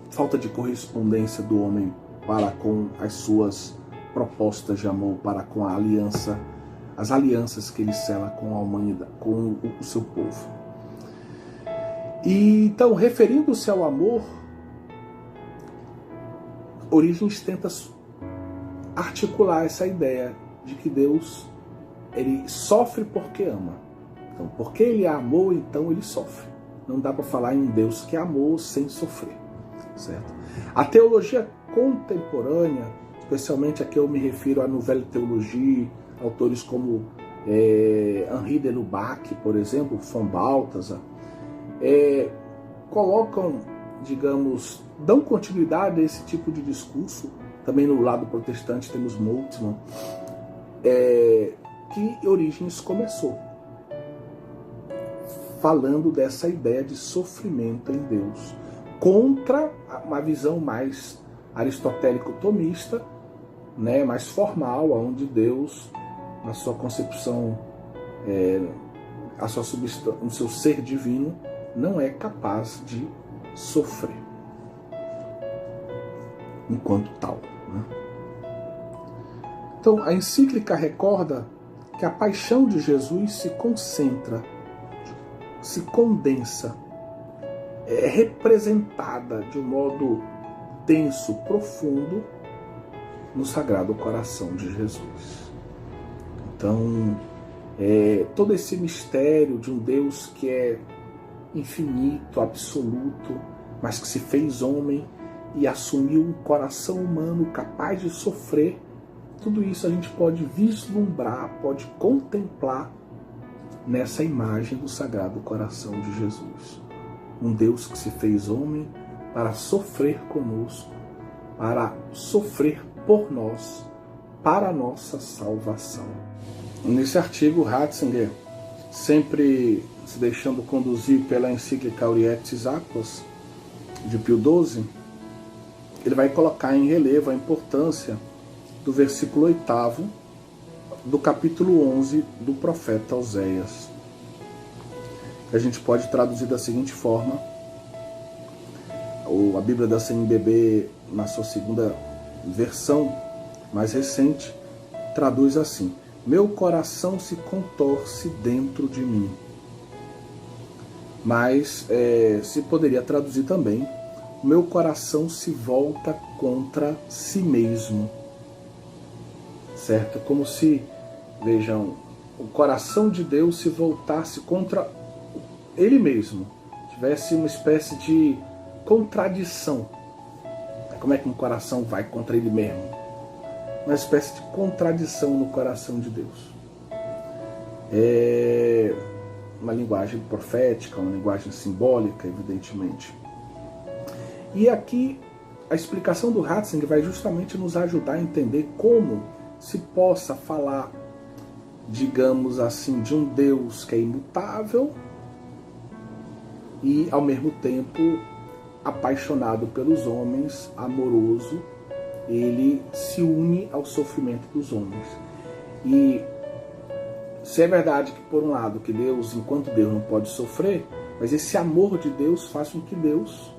falta de correspondência do homem para com as suas propostas de amor, para com a aliança, as alianças que ele sela com a humanidade, com o seu povo. E então, referindo-se ao amor, Orígenes tenta articular essa ideia de que Deus ele sofre porque ama. Então, porque ele amou, então ele sofre. Não dá para falar em um Deus que amou sem sofrer, certo? A teologia contemporânea, especialmente a que eu me refiro à Nouvelle Théologie, autores como Henri de Lubac, por exemplo, von Balthasar, colocam, digamos, dão continuidade a esse tipo de discurso. Também no lado protestante temos Moltmann, que Orígenes começou falando dessa ideia de sofrimento em Deus, contra uma visão mais aristotélico-tomista, né, mais formal, onde Deus, na sua concepção, no seu ser divino, não é capaz de sofrer enquanto tal. Né? Então, a encíclica recorda que a paixão de Jesus se concentra, se condensa, é representada de um modo denso, profundo, no Sagrado Coração de Jesus. Então, todo esse mistério de um Deus que é infinito, absoluto, mas que se fez homem e assumiu um coração humano capaz de sofrer, tudo isso a gente pode vislumbrar, pode contemplar nessa imagem do Sagrado Coração de Jesus. Um Deus que se fez homem para sofrer conosco, para sofrer por nós, para a nossa salvação. Nesse artigo, Ratzinger, sempre se deixando conduzir pela encíclica Aurietis Aquas, de Pio XII, ele vai colocar em relevo a importância do versículo 8º do capítulo 11 do profeta Oséias. A gente pode traduzir da seguinte forma: a Bíblia da CNBB, na sua segunda versão mais recente, traduz assim: meu coração se contorce dentro de mim. Mas se poderia traduzir também: meu coração se volta contra si mesmo. Certo? Como se, vejam, o coração de Deus se voltasse contra ele mesmo. Tivesse uma espécie de contradição. Como é que um coração vai contra ele mesmo? Uma espécie de contradição no coração de Deus. É uma linguagem profética, uma linguagem simbólica, evidentemente. E aqui a explicação do Ratzinger vai justamente nos ajudar a entender como se possa falar, digamos assim, de um Deus que é imutável e, ao mesmo tempo, apaixonado pelos homens, amoroso. Ele se une ao sofrimento dos homens. E se é verdade que, por um lado, que Deus, enquanto Deus, não pode sofrer, mas esse amor de Deus faz com que Deus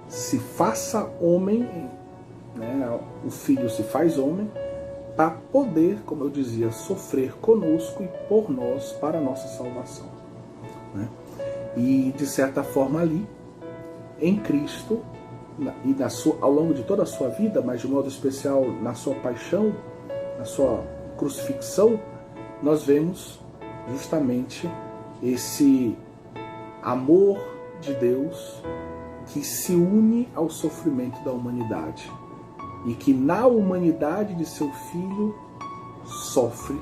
se faça homem, né? O Filho se faz homem, para poder, como eu dizia, sofrer conosco e por nós, para a nossa salvação. Né? E, de certa forma, ali, em Cristo, e ao longo de toda a sua vida, mas de modo especial na sua paixão, na sua crucifixão, nós vemos justamente esse amor de Deus que se une ao sofrimento da humanidade e que na humanidade de seu Filho sofre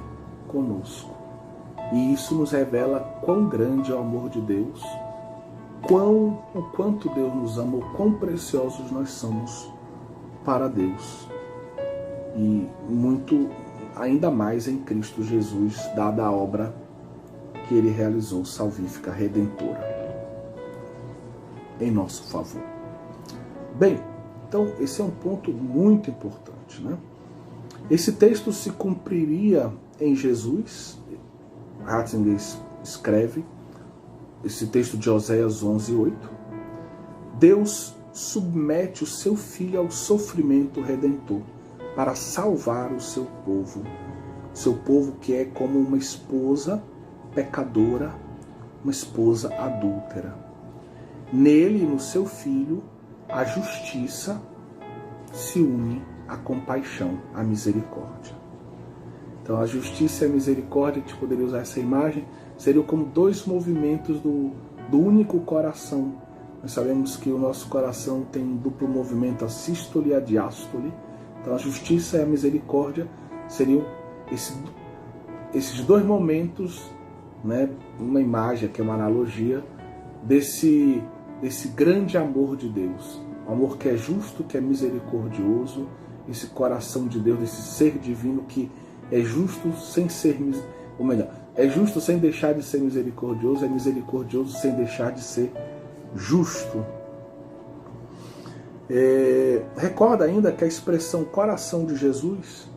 conosco. E isso nos revela quão grande é o amor de Deus, o quanto Deus nos ama, o quão preciosos nós somos para Deus. E muito, ainda mais em Cristo Jesus, dada a obra que Ele realizou, salvífica, redentora, em nosso favor. Bem, então esse é um ponto muito importante, né? Esse texto se cumpriria em Jesus. Ratzinger escreve esse texto de Oséias 11:8. Deus submete o seu Filho ao sofrimento redentor para salvar o seu povo que é como uma esposa pecadora, uma esposa adúltera. Nele, no seu Filho, a justiça se une à compaixão, à misericórdia. Então, a justiça e a misericórdia, a gente poderia usar essa imagem, seriam como dois movimentos do único coração. Nós sabemos que o nosso coração tem um duplo movimento, a sístole e a diástole. Então, a justiça e a misericórdia seriam esses dois momentos, né, uma imagem, que é uma analogia, desse desse grande amor de Deus. Um amor que é justo, que é misericordioso, esse coração de Deus, esse ser divino que é justo sem ser, ou melhor, é justo sem deixar de ser misericordioso, é misericordioso sem deixar de ser justo. Recorda ainda que a expressão coração de Jesus,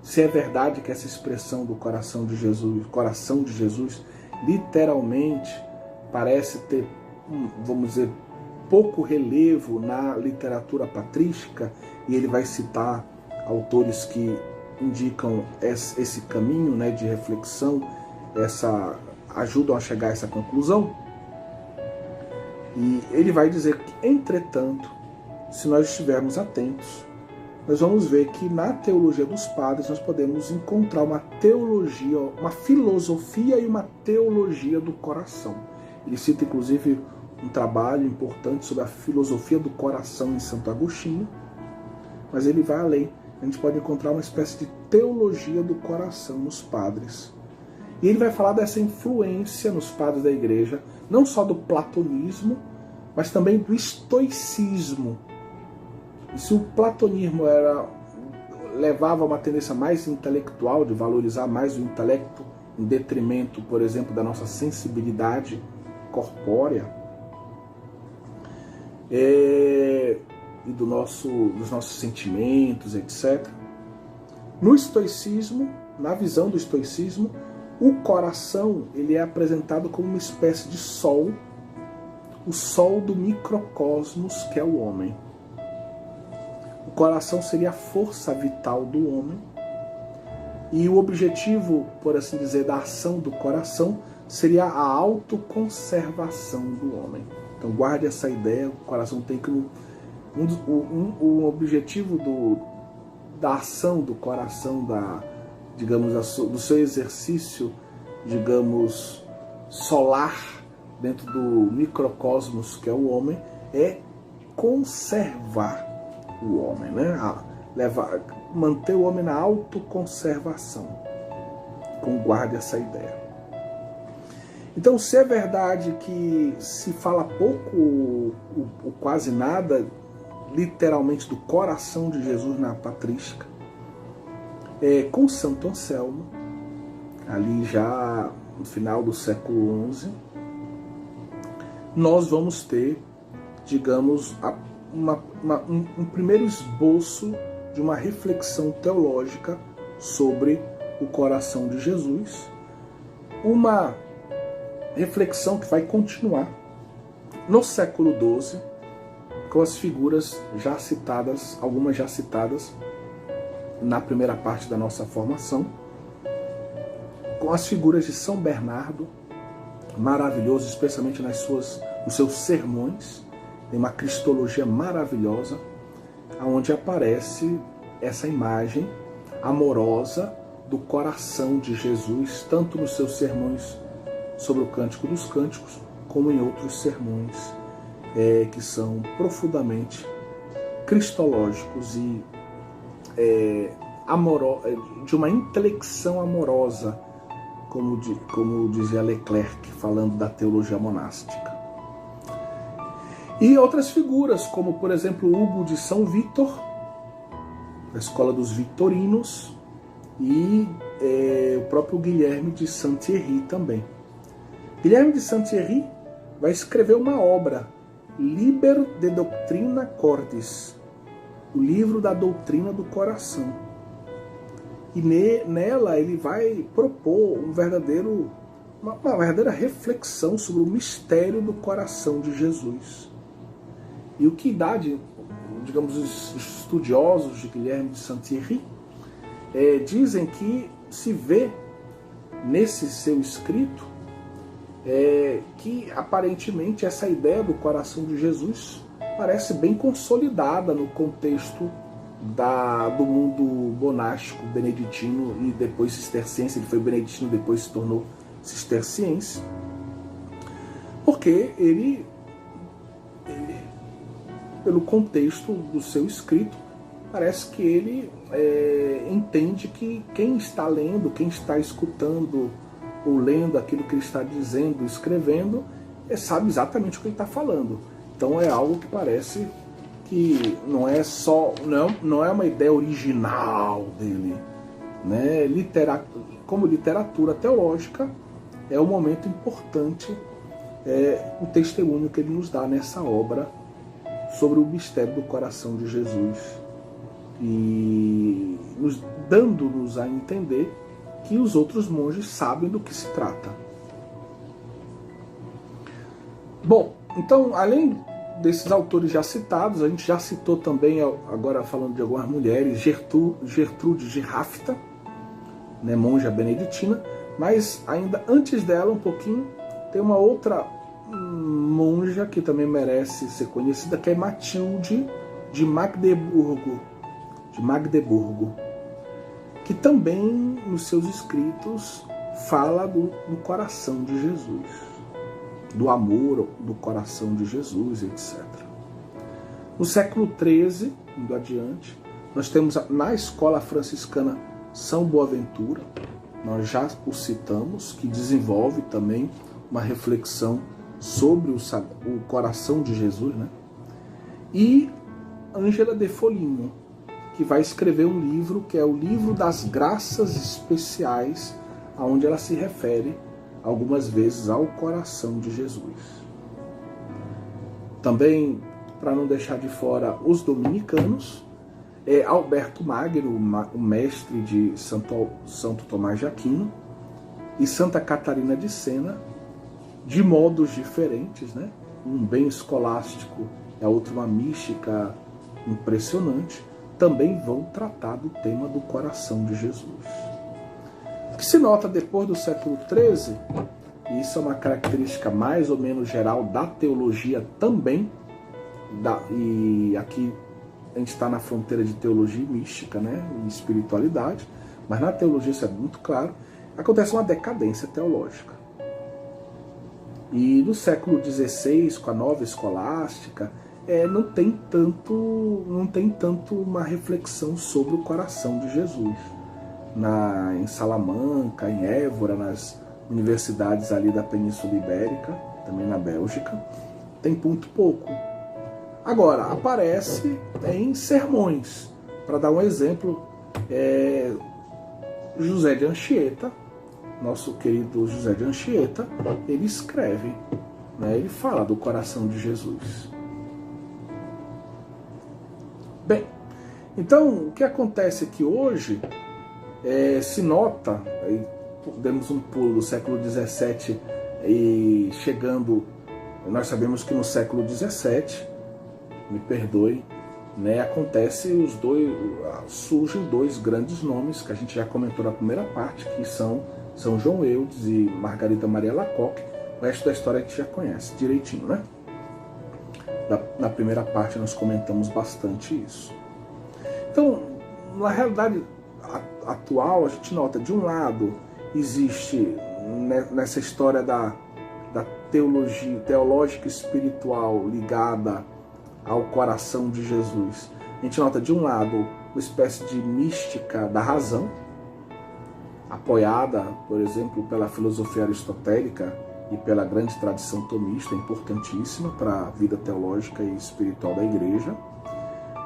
se é verdade que essa expressão do coração de Jesus, literalmente parece ter, vamos dizer, pouco relevo na literatura patrística, e ele vai citar autores que indicam esse caminho, né, de reflexão, ajudam a chegar a essa conclusão. E ele vai dizer que, entretanto, se nós estivermos atentos, nós vamos ver que na teologia dos padres nós podemos encontrar uma teologia, uma filosofia e uma teologia do coração. Ele cita inclusive um trabalho importante sobre a filosofia do coração em Santo Agostinho, mas ele vai além. A gente pode encontrar uma espécie de teologia do coração nos padres. E ele vai falar dessa influência nos padres da igreja, não só do platonismo, mas também do estoicismo. E se o platonismo levava a uma tendência mais intelectual, de valorizar mais o intelecto, em detrimento, por exemplo, da nossa sensibilidade corpórea, e dos nossos sentimentos, etc. No estoicismo, na visão do estoicismo, o coração ele é apresentado como uma espécie de sol, o sol do microcosmos que é o homem. O coração seria a força vital do homem, e o objetivo, por assim dizer, da ação do coração seria a autoconservação do homem. Então guarde essa ideia, o coração tem que... O objetivo da ação do coração, do seu exercício, digamos, solar dentro do microcosmos que é o homem, é conservar o homem, né? Manter o homem na autoconservação. Guarde essa ideia. Então, se é verdade que se fala pouco ou quase nada, literalmente, do coração de Jesus na patrística, com Santo Anselmo, ali já no final do século XI, nós vamos ter, digamos, um primeiro esboço de uma reflexão teológica sobre o coração de Jesus, uma reflexão que vai continuar no século XII, com as figuras já citadas, algumas já citadas na primeira parte da nossa formação, com as figuras de São Bernardo, maravilhoso, especialmente nos seus sermões. Tem uma cristologia maravilhosa, onde aparece essa imagem amorosa do coração de Jesus, tanto nos seus sermões sobre o Cântico dos Cânticos, como em outros sermões que são profundamente cristológicos e de uma intelecção amorosa, como dizia Leclerc, falando da teologia monástica. E outras figuras, como por exemplo Hugo de São Vítor, da escola dos Vitorinos, e o próprio Guilherme de Saint-Thierry também. Guilherme de Saint-Thierry vai escrever uma obra, Liber de Doctrina Cordis, o livro da doutrina do coração. E nela ele vai propor uma verdadeira reflexão sobre o mistério do coração de Jesus. E o que dá, digamos, os estudiosos de Guilherme de Saint-Thierry dizem que se vê nesse seu escrito que aparentemente essa ideia do coração de Jesus parece bem consolidada no contexto do mundo monástico beneditino e depois cisterciense. Ele foi beneditino, depois se tornou cisterciense, porque ele pelo contexto do seu escrito, parece que ele entende que quem está lendo, quem está escutando ou lendo aquilo que ele está dizendo, escrevendo, sabe exatamente o que ele está falando. Então é algo que parece que não é só, não é uma ideia original dele, né? Como literatura teológica, é um momento importante, o testemunho que ele nos dá nessa obra sobre o mistério do coração de Jesus, e dando-nos a entender que os outros monges sabem do que se trata. Bom, então, além desses autores já citados, a gente já citou também, agora falando de algumas mulheres, Gertrude de Rafta, né, monja beneditina, mas ainda antes dela, um pouquinho, tem uma outra monja que também merece ser conhecida, que é Matilde de Magdeburgo, que também nos seus escritos fala do coração de Jesus, do amor do coração de Jesus, etc. No século XIII, indo adiante, nós temos na escola franciscana São Boaventura, nós já o citamos, que desenvolve também uma reflexão sobre o coração de Jesus, né? E Ângela de Foligno, que vai escrever um livro que é o Livro das Graças Especiais, onde ela se refere algumas vezes ao coração de Jesus. Também, para não deixar de fora os dominicanos, Alberto Magno, o mestre de Santo Tomás de Aquino, e Santa Catarina de Sena, de modos diferentes, né? Um bem escolástico, a outra uma mística impressionante, também vão tratar do tema do coração de Jesus. O que se nota depois do século XIII, e isso é uma característica mais ou menos geral da teologia também, e aqui a gente está na fronteira de teologia e mística, né, e espiritualidade, mas na teologia isso é muito claro, acontece uma decadência teológica. E no século XVI, com a nova escolástica, não tem tanto uma reflexão sobre o coração de Jesus. Em Salamanca, em Évora, nas universidades ali da Península Ibérica, também na Bélgica, tem muito pouco. Agora, aparece em sermões. Para dar um exemplo, José de Anchieta, nosso querido José de Anchieta, ele escreve, né, ele fala do coração de Jesus. Bem, então o que acontece é que hoje se nota, aí demos um pulo do século XVII e chegando, nós sabemos que no século XVII, me perdoe, né, surgem dois grandes nomes que a gente já comentou na primeira parte, que são São João Eudes e Margarida Maria Alacoque. O resto da história a gente já conhece direitinho, né? Na primeira parte nós comentamos bastante isso. Então, na realidade atual, a gente nota, de um lado, existe nessa história da teologia teológica espiritual ligada ao coração de Jesus, a gente nota, de um lado, uma espécie de mística da razão, apoiada, por exemplo, pela filosofia aristotélica e pela grande tradição tomista, importantíssima para a vida teológica e espiritual da Igreja,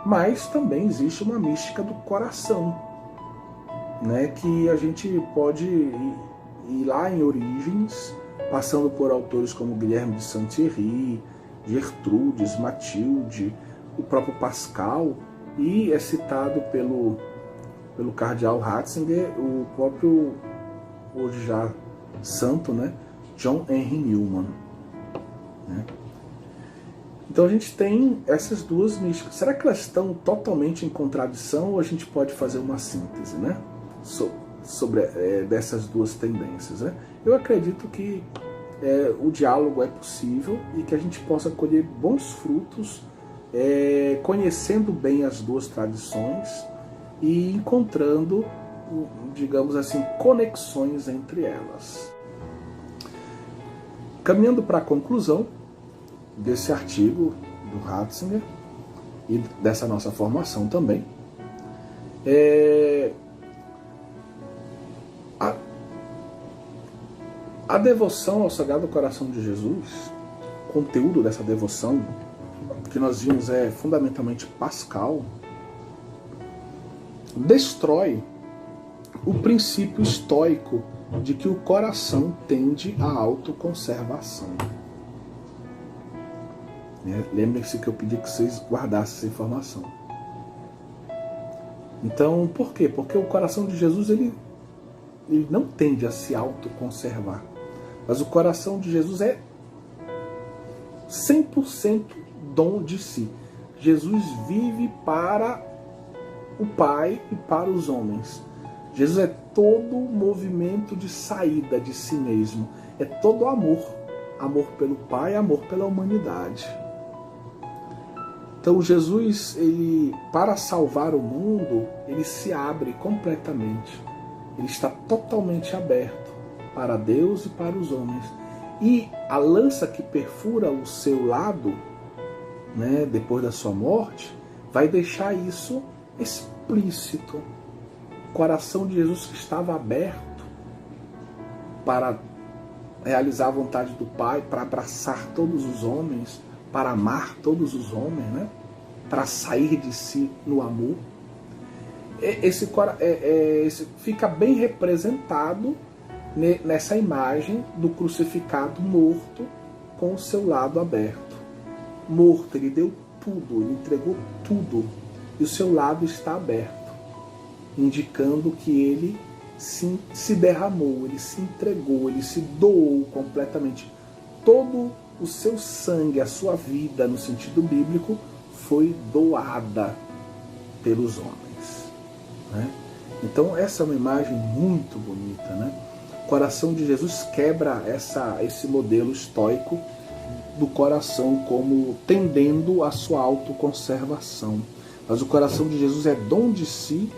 mas também existe uma mística do coração, né, que a gente pode ir lá em origens, passando por autores como Guilherme de Saint-Thierry, Gertrudes, Matilde, o próprio Pascal, e é citado pelo cardeal Ratzinger, o próprio, hoje já santo, né, John Henry Newman, né? Então a gente tem essas duas místicas. Será que elas estão totalmente em contradição, ou a gente pode fazer uma síntese, né, sobre dessas duas tendências, né? Eu acredito que o diálogo é possível e que a gente possa colher bons frutos conhecendo bem as duas tradições e encontrando, digamos assim, conexões entre elas. Caminhando para a conclusão desse artigo do Ratzinger e dessa nossa formação também, a devoção ao Sagrado Coração de Jesus, o conteúdo dessa devoção que nós vimos é fundamentalmente Pascal, destrói o princípio estoico de que o coração tende à autoconservação. Lembrem-se que eu pedi que vocês guardassem essa informação. Então, por quê? Porque o coração de Jesus ele não tende a se autoconservar. Mas o coração de Jesus é 100% dom de si. Jesus vive para o Pai e para os homens. Jesus é todo movimento de saída de si mesmo. É todo amor. Amor pelo Pai, amor pela humanidade. Então Jesus, ele, para salvar o mundo, ele se abre completamente. Ele está totalmente aberto para Deus e para os homens. E a lança que perfura o seu lado, né, depois da sua morte, vai deixar isso explícito. O coração de Jesus que estava aberto para realizar a vontade do Pai, para abraçar todos os homens, para amar todos os homens, né? Para sair de si no amor. Esse fica bem representado nessa imagem do crucificado morto com o seu lado aberto. Morto, ele deu tudo, ele entregou tudo, e o seu lado está aberto, indicando que ele se derramou, ele se entregou, ele se doou completamente. Todo o seu sangue, a sua vida, no sentido bíblico, foi doada pelos homens, né? Então essa é uma imagem muito bonita, né? O coração de Jesus quebra esse modelo estoico do coração como tendendo à sua autoconservação. Mas o coração de Jesus é dom de si,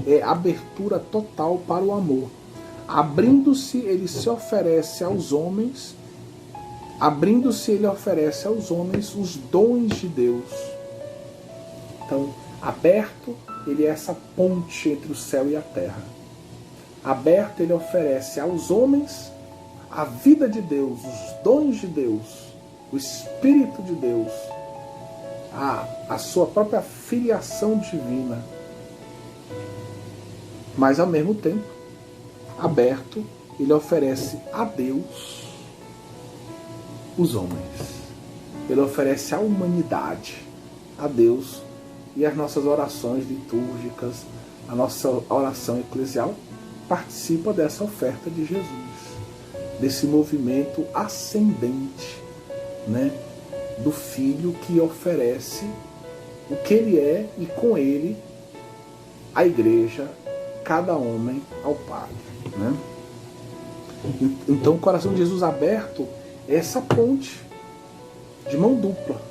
é abertura total para o amor. Abrindo-se, ele se oferece aos homens, ele oferece aos homens os dons de Deus. Então, aberto, ele é essa ponte entre o céu e a terra. Aberto, ele oferece aos homens a vida de Deus, os dons de Deus, o Espírito de Deus, a sua própria filiação divina. Mas, ao mesmo tempo, aberto, ele oferece a Deus os homens. Ele oferece à humanidade, a Deus, e as nossas orações litúrgicas, a nossa oração eclesial, participa dessa oferta de Jesus, desse movimento ascendente, né, do Filho que oferece o que ele é e com ele a igreja, cada homem ao Pai, né? Então o coração de Jesus aberto é essa ponte de mão dupla.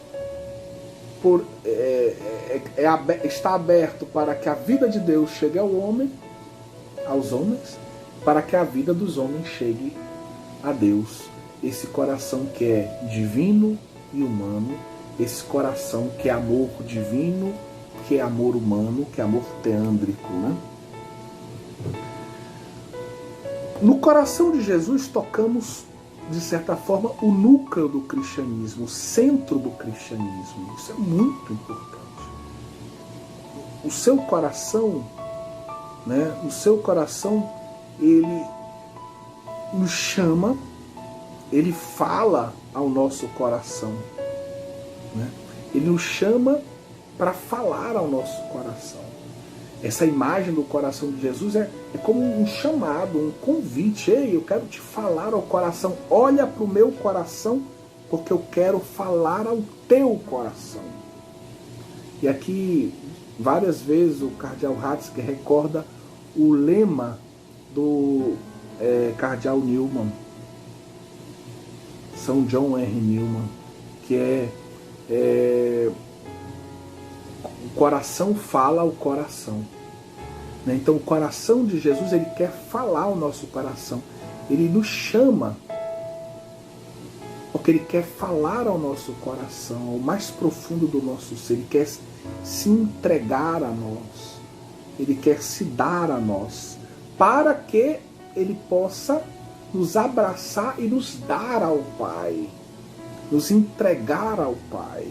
Está aberto para que a vida de Deus chegue ao homem, aos homens, para que a vida dos homens chegue a Deus. Esse coração que é divino e humano, esse coração que é amor divino, que é amor humano, que é amor teândrico, né? No coração de Jesus tocamos, de certa forma, o núcleo do cristianismo, o centro do cristianismo. Isso é muito importante. O seu coração, né? O seu coração, ele nos chama, ele fala ao nosso coração, né? Ele nos chama para falar ao nosso coração. Essa imagem do coração de Jesus é como um chamado, um convite. Ei, eu quero te falar ao coração. Olha para o meu coração, porque eu quero falar ao teu coração. E aqui, várias vezes, o cardeal Ratzinger recorda o lema do cardeal Newman, São John R. Newman, que o coração fala ao coração. Então o coração de Jesus, ele quer falar ao nosso coração. Ele nos chama porque ele quer falar ao nosso coração, ao mais profundo do nosso ser. Ele quer se entregar a nós. Ele quer se dar a nós, para que ele possa nos abraçar e nos dar ao Pai, nos entregar ao Pai.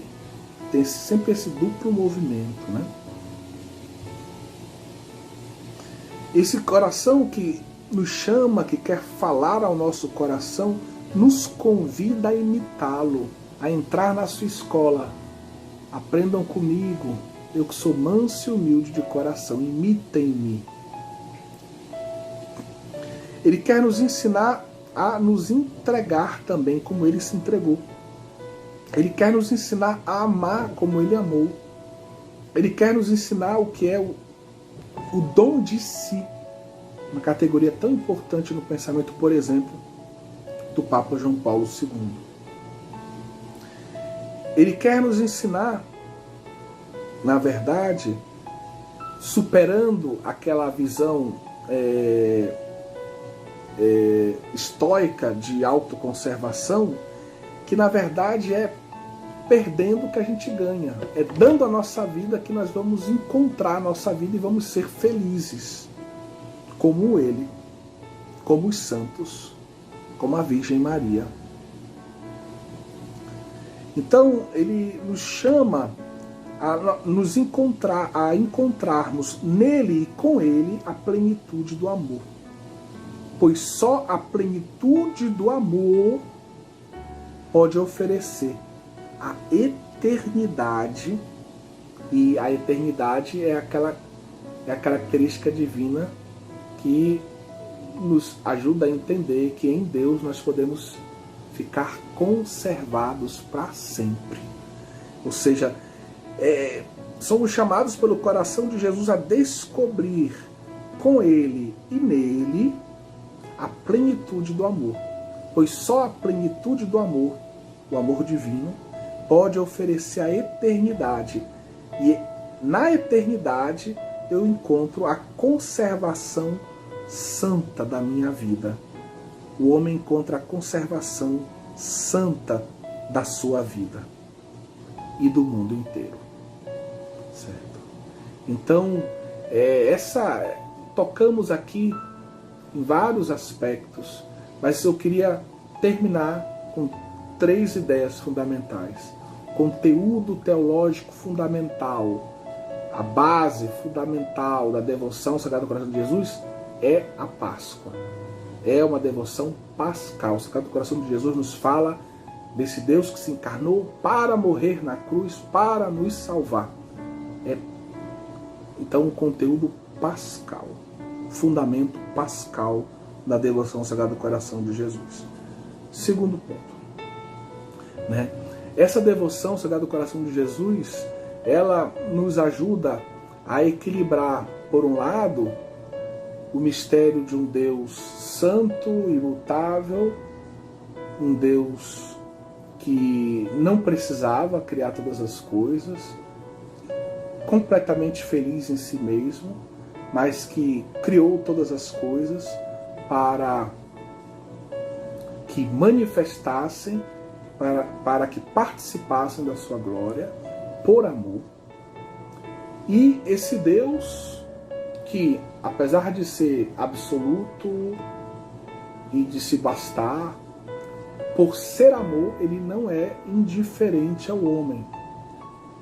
tem sempre esse duplo movimento, né? Esse coração que nos chama, que quer falar ao nosso coração, nos convida a imitá-lo, a entrar na sua escola. Aprendam comigo, eu que sou manso e humilde de coração, imitem-me. Ele quer nos ensinar a nos entregar também como ele se entregou. Ele quer nos ensinar a amar como ele amou. Ele quer nos ensinar o que é o dom de si, uma categoria tão importante no pensamento, por exemplo, do Papa João Paulo II. Ele quer nos ensinar, na verdade, superando aquela visão estoica de autoconservação, que na verdade é perdendo o que a gente ganha, é dando a nossa vida que nós vamos encontrar a nossa vida e vamos ser felizes, como ele, como os santos, como a Virgem Maria. Então ele nos chama a nos encontrar, a encontrarmos nele e com ele a plenitude do amor. Pois só a plenitude do amor pode oferecer a eternidade, e a eternidade é a característica divina que nos ajuda a entender que em Deus nós podemos ficar conservados para sempre. Ou seja, somos chamados pelo coração de Jesus a descobrir com Ele e nele a plenitude do amor. Pois só a plenitude do amor, o amor divino, pode oferecer a eternidade. E na eternidade eu encontro a conservação santa da minha vida. O homem encontra a conservação santa da sua vida e do mundo inteiro. Certo? Então, tocamos aqui em vários aspectos, mas eu queria terminar com 3 ideias fundamentais. Conteúdo teológico fundamental, a base fundamental da devoção ao Sagrado Coração de Jesus é a Páscoa. É uma devoção pascal. O Sagrado Coração de Jesus nos fala desse Deus que se encarnou para morrer na cruz, para nos salvar. Então, um conteúdo pascal, fundamento pascal da devoção ao Sagrado Coração de Jesus. Segundo ponto, né? Essa devoção ao Sagrado Coração de Jesus, ela nos ajuda a equilibrar, por um lado, o mistério de um Deus santo, imutável, um Deus que não precisava criar todas as coisas, completamente feliz em si mesmo, mas que criou todas as coisas para que manifestassem, para que participassem da sua glória, por amor. E esse Deus que, apesar de ser absoluto e de se bastar, por ser amor, ele não é indiferente ao homem.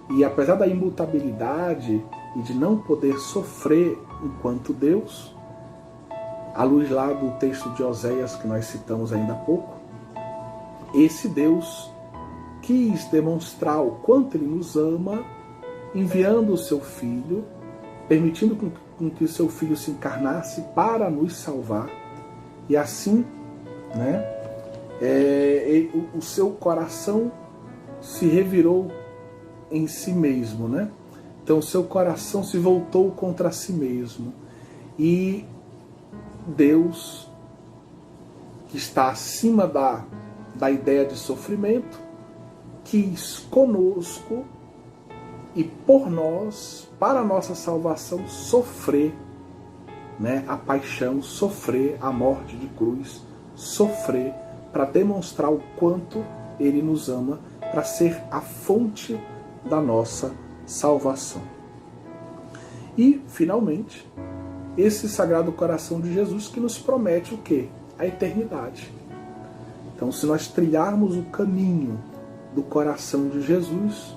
E apesar da imutabilidade e de não poder sofrer enquanto Deus, à luz lá do texto de Oséias que nós citamos ainda há pouco, esse Deus quis demonstrar o quanto ele nos ama, enviando o seu Filho, permitindo com que o seu Filho se encarnasse para nos salvar, e assim, né, o seu coração se revirou em si mesmo, né? Então o seu coração se voltou contra si mesmo, e Deus, que está acima da ideia de sofrimento, quis conosco e por nós, para a nossa salvação, sofrer, né, a paixão, sofrer a morte de cruz, sofrer para demonstrar o quanto ele nos ama, para ser a fonte da nossa salvação. E, finalmente, esse Sagrado Coração de Jesus que nos promete o quê? A eternidade. Então, se nós trilharmos o caminho do coração de Jesus,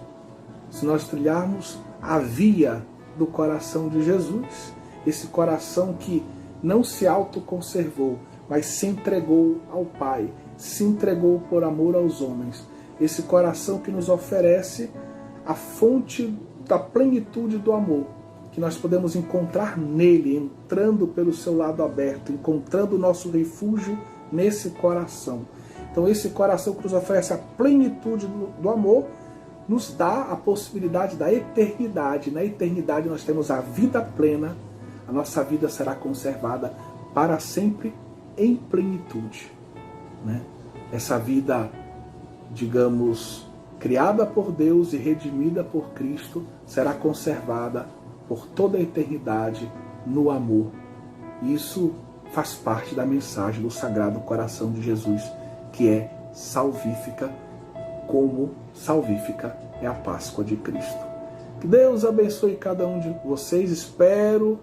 se nós trilharmos a via do coração de Jesus, esse coração que não se autoconservou, mas se entregou ao Pai, se entregou por amor aos homens. Esse coração que nos oferece a fonte da plenitude do amor, que nós podemos encontrar nele, entrando pelo seu lado aberto, encontrando o nosso refúgio nesse coração. Então esse coração que nos oferece a plenitude do amor, nos dá a possibilidade da eternidade. Na eternidade nós temos a vida plena, a nossa vida será conservada para sempre em plenitude, né? Essa vida, digamos, criada por Deus e redimida por Cristo, será conservada por toda a eternidade no amor. Isso faz parte da mensagem do Sagrado Coração de Jesus, que é salvífica, como salvífica é a Páscoa de Cristo. Que Deus abençoe cada um de vocês. Espero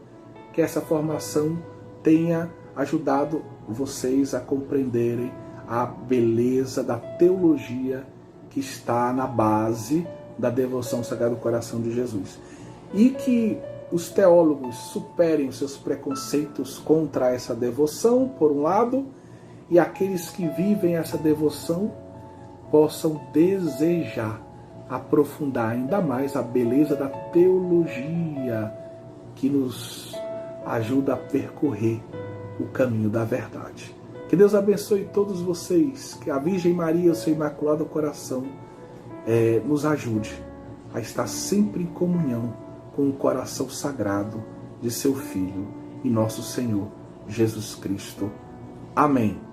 que essa formação tenha ajudado vocês a compreenderem a beleza da teologia que está na base da devoção ao Sagrado Coração de Jesus. E que os teólogos superem seus preconceitos contra essa devoção, por um lado, e aqueles que vivem essa devoção possam desejar aprofundar ainda mais a beleza da teologia que nos ajuda a percorrer o caminho da verdade. Que Deus abençoe todos vocês, que a Virgem Maria, o seu Imaculado Coração, nos ajude a estar sempre em comunhão com o coração sagrado de seu Filho e nosso Senhor Jesus Cristo. Amém.